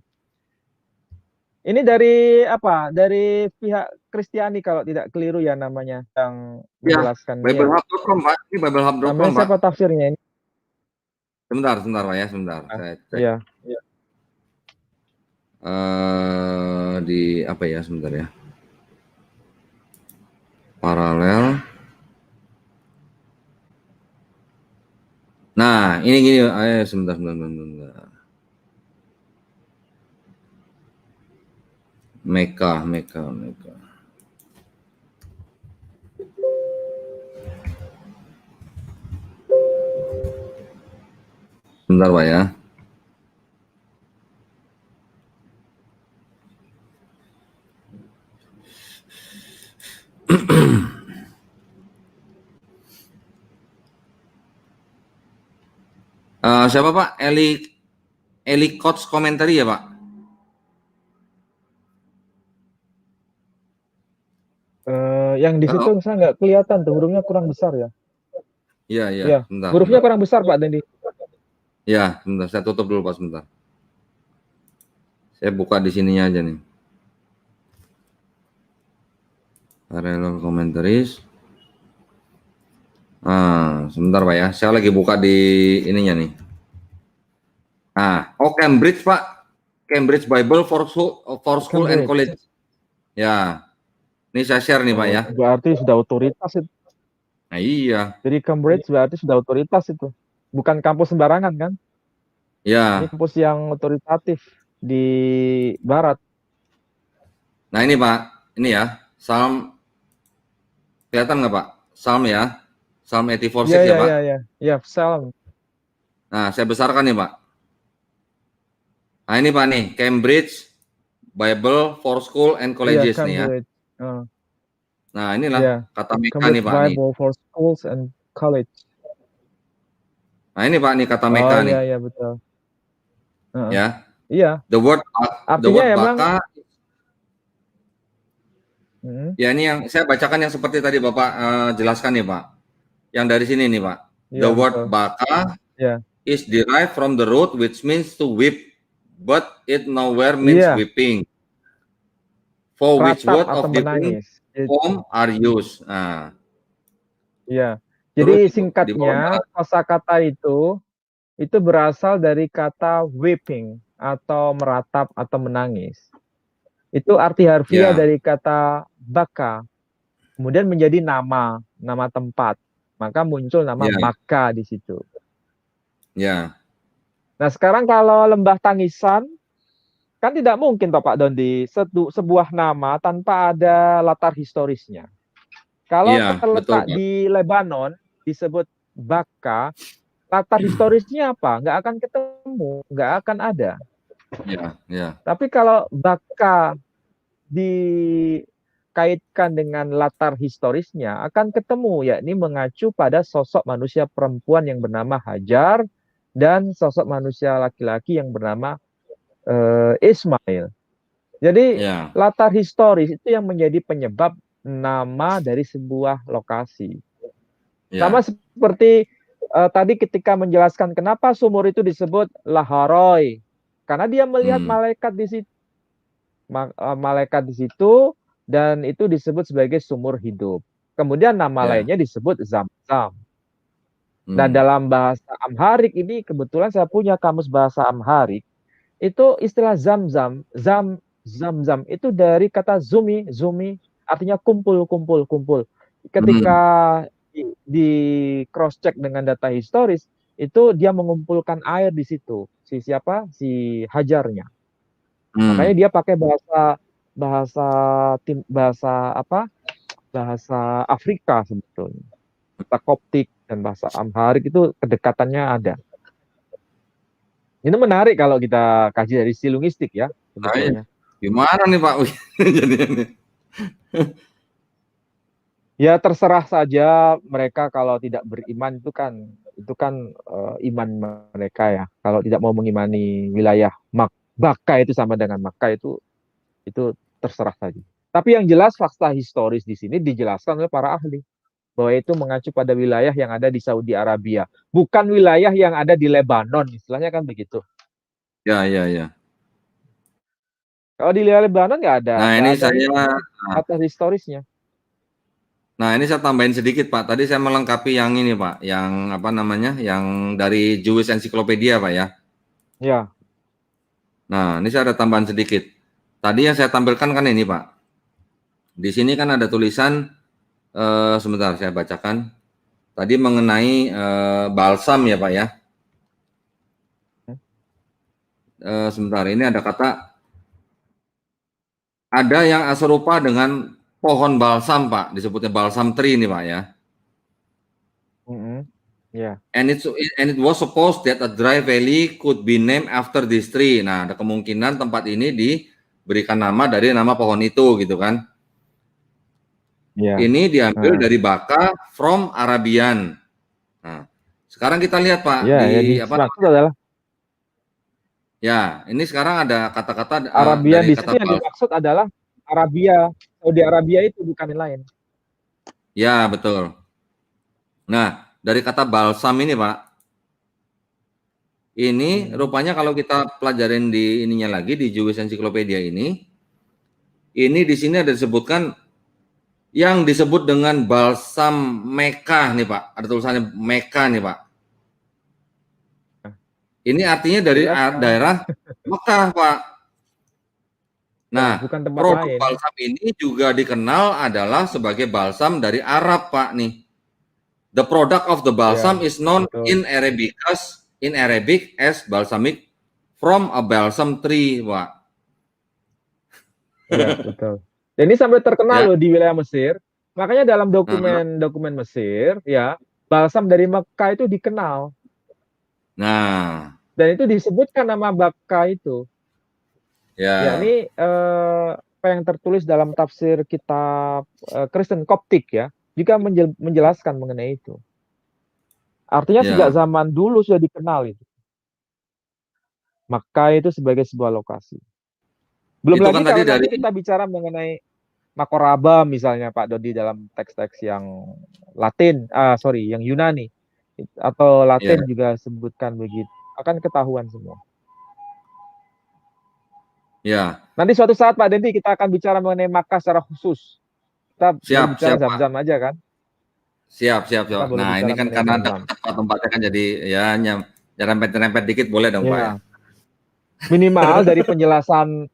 B: Ini dari apa? Dari pihak Kristiani kalau tidak keliru ya namanya yang
A: Ya,
B: menjelaskan ini ya.
A: BibleHub.com, Pak. Ini BibleHub.com,
B: Namanya
A: Pak.
B: siapa tafsirnya ini?
A: Sebentar, Pak ya, sebentar. Saya cek.
B: Iya.
A: Di apa ya, sebentar ya. Paralel. Nah, ini gini, sebentar. Meka. Sebentar, Pak ya. Siapa Pak? Eli Coach Commentary ya Pak?
B: Yang di situ saya nggak kelihatan tuh hurufnya kurang besar ya.
A: Iya. Sebentar.
B: Hurufnya kurang besar Pak Dendi.
A: Ya, sebentar. Saya tutup dulu Pak sebentar. Saya buka di sininya aja nih. Parallel commentaries. Sebentar Pak ya. Saya lagi buka di ininya nih. Cambridge Pak. Cambridge Bible for School and College. Ya. Ini saya share nih Pak ya.
B: Berarti sudah otoritas itu.
A: Nah, iya.
B: Jadi Cambridge berarti sudah otoritas itu. Bukan kampus sembarangan kan?
A: Ya.
B: Ini kampus yang otoritatif di barat.
A: Nah ini Pak, ini ya, Psalm, kelihatan nggak Pak? Psalm ya, Psalm 84:6 ya Pak?
B: Iya, Psalm.
A: Nah, saya besarkan nih Pak. Nah ini Pak nih, Cambridge Bible for School and Colleges nih ya. Nah inilah kata Meka nih Pak.
B: Bible for Schools and College.
A: Nah ini Pak nih kata Meka nih.
B: Iya betul.
A: Ya.
B: Iya.
A: The word
B: emang,
A: Baca. Ya ini yang saya bacakan yang seperti tadi Bapak jelaskan nih Pak. Yang dari sini nih Pak. The word Baca is derived from the root which means to whip, but it nowhere means whipping. For which word of different form are used. Nah.
B: Iya. Jadi singkatnya kosakata itu berasal dari kata whipping atau meratap atau menangis. Itu arti harfiah dari kata baka. Kemudian menjadi nama tempat. Maka muncul nama Baka di situ.
A: Ya.
B: Nah, sekarang kalau Lembah Tangisan kan tidak mungkin Pak Dondi sebuah nama tanpa ada latar historisnya. Kalau terletak di Lebanon disebut Baka, latar historisnya apa? Nggak akan ketemu, nggak akan ada.
A: Ya.
B: Tapi kalau Baka dikaitkan dengan latar historisnya akan ketemu, yakni mengacu pada sosok manusia perempuan yang bernama Hajar dan sosok manusia laki-laki yang bernama Ismail. Jadi
A: Ya.
B: latar historis itu yang menjadi penyebab nama dari sebuah lokasi. Sama
A: Ya.
B: seperti tadi ketika menjelaskan kenapa sumur itu disebut Laharoi, karena dia melihat
A: Hmm.
B: malaikat di situ, malaikat di situ, dan itu disebut sebagai sumur hidup. Kemudian nama
A: Ya.
B: lainnya disebut Zam-Zam. Nah,
A: Hmm.
B: dalam bahasa Amharik ini kebetulan saya punya kamus bahasa Amharik. Itu istilah Zam-Zam, Zam-Zam itu dari kata zumi, zumi artinya kumpul, kumpul, kumpul. Ketika
A: Hmm.
B: di cross check dengan data historis, itu dia mengumpulkan air di situ. Si siapa? Si Hajarnya. Makanya
A: Hmm.
B: dia pakai bahasa bahasa bahasa apa? Bahasa Afrika sebetulnya. Bahasa Koptik dan bahasa Amharik itu kedekatannya ada. Ini menarik kalau kita kaji dari silungistik ya
A: Nah, iya.
B: sebetulnya.
A: Gimana nih Pak? Jadinya nih.
B: Ya terserah saja mereka kalau tidak beriman iman mereka ya. Kalau tidak mau mengimani wilayah Makkah itu sama dengan Makkah itu terserah saja. Tapi yang jelas fakta historis di sini dijelaskan oleh para ahli bahwa itu mengacu pada wilayah yang ada di Saudi Arabia, bukan wilayah yang ada di Lebanon, istilahnya kan begitu.
A: Ya, ya, ya.
B: Kalau di Lebanon
A: Nah,
B: nggak
A: ini
B: ada
A: saya
B: ininya, fakta historisnya.
A: Nah, ini saya tambahin sedikit, Pak. Tadi saya melengkapi yang ini, Pak, yang apa namanya? Yang dari Jewish Encyclopedia, Pak ya.
B: Ya.
A: Nah, ini saya ada tambahan sedikit. Tadi yang saya tampilkan kan ini, Pak. Di sini kan ada tulisan sebentar saya bacakan. Tadi mengenai balsam ya, Pak ya. Sebentar, ini ada kata ada yang serupa dengan pohon balsam, Pak. Disebutnya balsam tree ini, Pak ya.
B: Ya.
A: And it was supposed that a dry valley could be named after this tree. Nah, ada kemungkinan tempat ini diberikan nama dari nama pohon itu, gitu kan?
B: Ya.
A: Ini diambil
B: Nah,
A: dari baka from Arabian. Nah, sekarang kita lihat Pak
B: ya, yang
A: di apa
B: dimaksud
A: namanya?
B: adalah
A: Ya, ini sekarang ada kata-kata
B: Arabia
A: dari
B: di
A: kata
B: situ yang dimaksud adalah Arabia, Saudi Arabia itu bukan yang lain.
A: ya, betul. Nah, dari kata balsam ini Pak, ini rupanya kalau kita pelajarin di ininya lagi di Jewish Encyclopedia ini di sini ada disebutkan yang disebut dengan balsam Mekah nih Pak. Ada tulisannya Mekah nih Pak. Ini artinya dari
B: Jelaskan.
A: daerah Mekah Pak.
B: Ya,
A: Nah,
B: bukan tempat
A: produk
B: lain.
A: balsam ini juga dikenal adalah sebagai balsam dari Arab Pak nih. The product of the balsam
B: Ya,
A: is known
B: betul.
A: in Arabic as balsamic from a balsam tree Pak.
B: Ya, betul. Dan ini sampai terkenal
A: Ya.
B: loh di wilayah Mesir. Makanya dalam
A: Nah,
B: dokumen Mesir, ya, balsam dari Mekah itu dikenal.
A: nah,
B: Dan itu disebutkan nama Mekah itu. Ya,
A: ya,
B: ini apa yang tertulis dalam tafsir kitab Kristen Koptik ya, juga menjelaskan mengenai itu. Artinya sejak
A: ya.
B: zaman dulu sudah dikenal itu. Makkah itu sebagai sebuah lokasi. Belum
A: Itu kan
B: lagi
A: tadi
B: kalau
A: dari
B: nanti kita bicara mengenai Makoraba misalnya Pak Dodi dalam teks-teks yang Latin, yang Yunani atau
A: ya,
B: Latin juga sebutkan begitu, akan ketahuan semua.
A: ya.
B: Nanti suatu saat Pak Dendi kita akan bicara mengenai Makkah secara khusus. Kita baru
A: Siap,
B: bicara
A: siap Pak.
B: Zam-Zam aja kan?
A: Siap, siap,
B: Kita
A: siap.
B: baru
A: Nah, ini
B: bicara
A: kan
B: mengenai
A: karena
B: Zam-Zam.
A: tempatnya kan jadi ya nyerempet-nyerempet dikit boleh dong Pak ya.
B: Ya, minimal dari penjelasan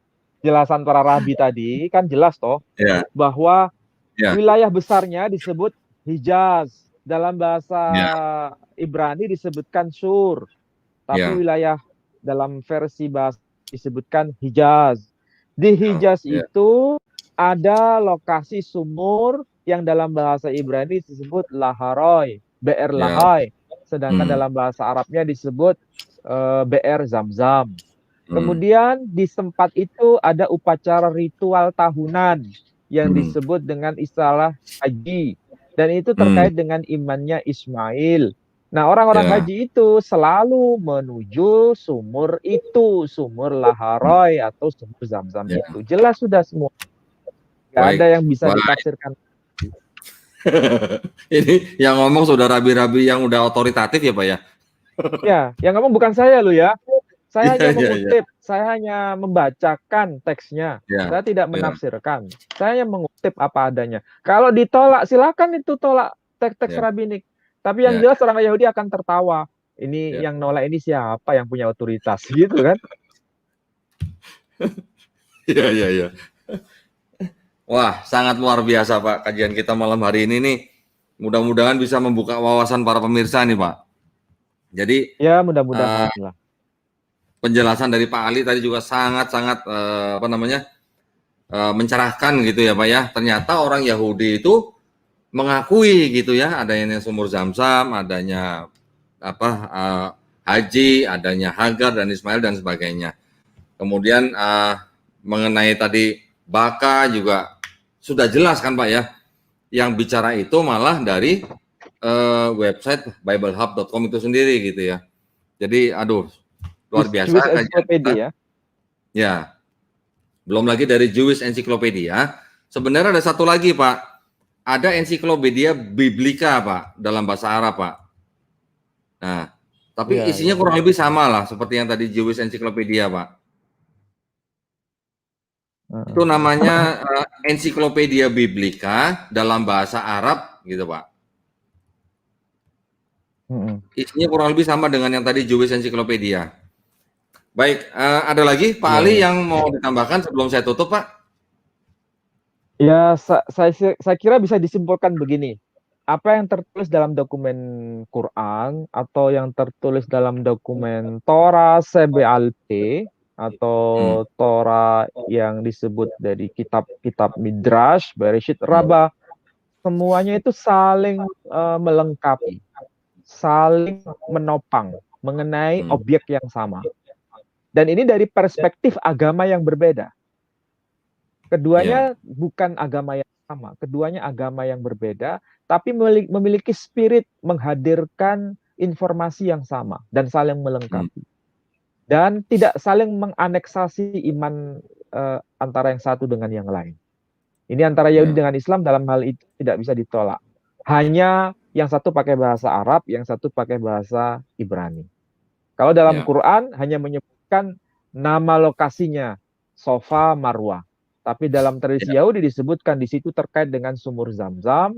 B: para rabi tadi kan jelas toh
A: Ya,
B: bahwa
A: ya,
B: wilayah besarnya disebut Hijaz. Dalam bahasa
A: ya,
B: Ibrani disebutkan Sur. Tapi
A: ya.
B: wilayah dalam versi bahasa disebutkan Hijaz. Di
A: Oh,
B: Hijaz
A: ya.
B: itu ada lokasi sumur yang dalam bahasa Ibrani disebut Laharoy, BR
A: Ya.
B: Lahai. Sedangkan
A: Hmm,
B: dalam bahasa Arabnya disebut BR Zamzam.
A: hmm,
B: Kemudian di tempat itu ada upacara ritual tahunan yang
A: hmm,
B: disebut dengan istilah haji. Dan itu
A: hmm,
B: terkait dengan imannya Ismail. Nah, orang-orang
A: Ya,
B: haji itu selalu menuju sumur itu, sumur Laharoy atau sumur Zam-Zam
A: ya.
B: itu. Jelas sudah semua. Nggak ada
A: Baik.
B: yang bisa
A: Baik.
B: ditafsirkan.
A: Ini yang ngomong sudah rabi-rabi yang udah otoritatif ya, Pak ya?
B: Ya, yang ngomong bukan saya loh ya. Saya
A: Iya,
B: hanya
A: iya, iya.
B: mengutip, saya hanya membacakan teksnya.
A: Ya,
B: Saya tidak
A: ya,
B: menafsirkan. Saya hanya mengutip apa adanya. Kalau ditolak, silakan itu tolak teks-teks
A: ya,
B: rabinik. Tapi yang
A: ya,
B: jelas orang Yahudi akan tertawa. Ini
A: ya.
B: yang nolak ini siapa yang punya otoritas gitu kan?
A: Iya, iya, iya. Wah, sangat luar biasa Pak kajian kita malam hari ini nih. Mudah-mudahan bisa membuka wawasan para pemirsa nih Pak. Jadi
B: Ya,
A: eh,
B: mudah-mudahan lah.
A: penjelasan dari Pak Ali tadi juga sangat-sangat mencerahkan gitu ya Pak ya. Ternyata orang Yahudi itu mengakui gitu ya adanya sumur Zam-Zam, adanya apa haji, adanya Hagar dan Ismail dan sebagainya. Kemudian mengenai tadi Baka juga sudah jelas kan Pak ya. Yang bicara itu malah dari website biblehub.com itu sendiri gitu ya. Jadi aduh luar
B: Jewish
A: biasa kajian kita.
B: Encyclopedia.
A: Ya, belum lagi dari Jewish Encyclopedia. Sebenarnya ada satu lagi Pak. Ada ensiklopedia Biblika Pak dalam bahasa Arab Pak. Nah, tapi
B: Ya,
A: isinya
B: ya.
A: kurang lebih sama lah seperti yang tadi Jewish Encyclopedia Pak. Itu
B: Heeh.
A: namanya ensiklopedia Biblika dalam bahasa Arab gitu Pak.
B: Heeh.
A: Isinya kurang lebih sama dengan yang tadi Jewish Encyclopedia. Baik, ada lagi Pak
B: Ya,
A: Ali
B: ya.
A: yang mau ditambahkan sebelum saya tutup Pak?
B: Ya, saya kira bisa disimpulkan begini. Apa yang tertulis dalam dokumen Quran atau yang tertulis dalam dokumen Torah CBLP atau
A: Hmm,
B: Torah yang disebut dari kitab-kitab Midrash, Bereshit,
A: hmm,
B: Rabbah, semuanya itu saling melengkapi, saling menopang mengenai
A: hmm.
B: objek yang sama. Dan ini dari perspektif agama yang berbeda.
A: Ya,
B: Keduanya bukan agama yang sama, keduanya agama yang berbeda, tapi memiliki spirit menghadirkan informasi yang sama dan saling
A: hmm,
B: melengkapi. Dan tidak saling menganeksasi iman antara yang satu dengan yang lain. Ini antara Yahudi
A: ya,
B: dengan Islam dalam hal itu tidak bisa ditolak. Hanya yang satu pakai bahasa Arab, yang satu pakai bahasa Ibrani. Kalau dalam
A: ya,
B: Quran hanya menyebutkan nama lokasinya, Sofa Marwah. Tapi dalam tradisi
A: ya,
B: Yahudi disebutkan di situ terkait dengan sumur Zam-Zam.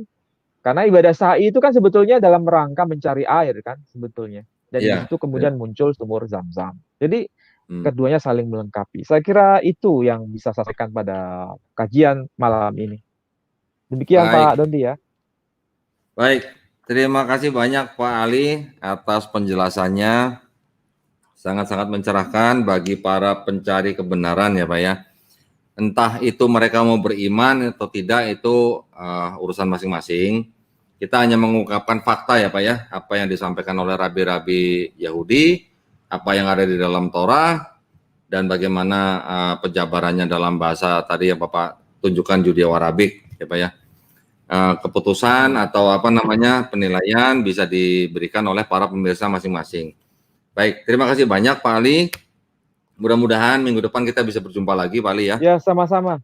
B: Karena ibadah sa'i itu kan sebetulnya dalam rangka mencari air kan sebetulnya. Dan di
A: ya,
B: situ
A: ya.
B: kemudian muncul sumur Zam-Zam. Jadi
A: Hmm.
B: keduanya saling melengkapi. Saya kira itu yang bisa saya sampaikan pada kajian malam ini. Demikian
A: Baik,
B: Pak Dondi ya.
A: baik. Terima kasih banyak Pak Ali atas penjelasannya. Sangat-sangat mencerahkan bagi para pencari kebenaran ya Pak ya. Entah itu mereka mau beriman atau tidak itu urusan masing-masing. Kita hanya mengungkapkan fakta ya Pak ya, apa yang disampaikan oleh rabi-rabi Yahudi, apa yang ada di dalam Torah, dan bagaimana penjabarannya dalam bahasa tadi yang Bapak tunjukkan Judeo-Arabik ya Pak ya. Keputusan
B: Hmm.
A: atau apa namanya penilaian bisa diberikan oleh para pemirsa masing-masing. Baik, terima kasih banyak Pak Ali. Mudah-mudahan minggu depan kita bisa berjumpa lagi Pak Ali ya.
B: Ya sama-sama.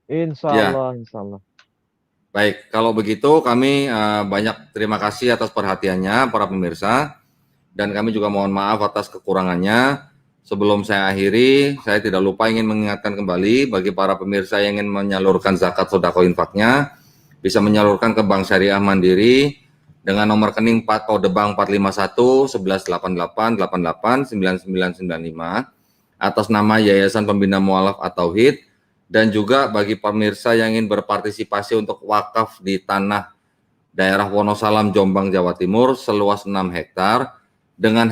B: Insya
A: Ya,
B: Allah, insya Allah.
A: baik. Kalau begitu kami banyak terima kasih atas perhatiannya para pemirsa dan kami juga mohon maaf atas kekurangannya. Sebelum saya akhiri, saya tidak lupa ingin mengingatkan kembali bagi para pemirsa yang ingin menyalurkan zakat sedekah infaknya bisa menyalurkan ke Bank Syariah Mandiri dengan nomor rekening kode bank 451 1188 88 9995 atas nama Yayasan Pembina Mualaf At-Tauhid dan juga bagi pemirsa yang ingin berpartisipasi untuk wakaf di tanah daerah Wonosalam Jombang Jawa Timur seluas 6 hektar dengan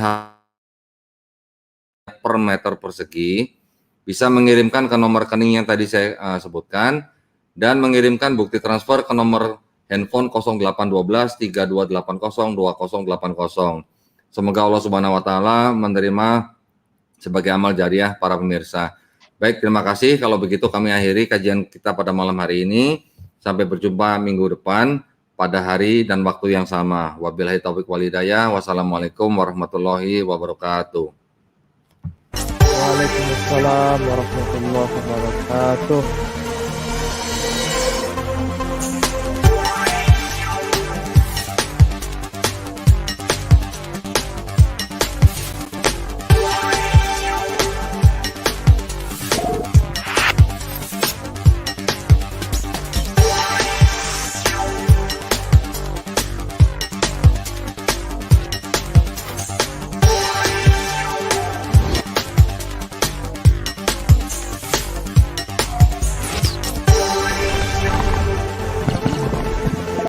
A: per meter persegi bisa mengirimkan ke nomor rekening yang tadi saya sebutkan dan mengirimkan bukti transfer ke nomor handphone 0812 3280 2080. Semoga Allah Subhanahu wa taala menerima sebagai amal jariah para pemirsa. Baik, terima kasih. Kalau begitu kami akhiri kajian kita pada malam hari ini. Sampai berjumpa minggu depan. pada hari dan waktu yang sama. Wabillahi taufiq wal hidayah. Wassalamualaikum warahmatullahi wabarakatuh.
B: Waalaikumsalam warahmatullahi wabarakatuh.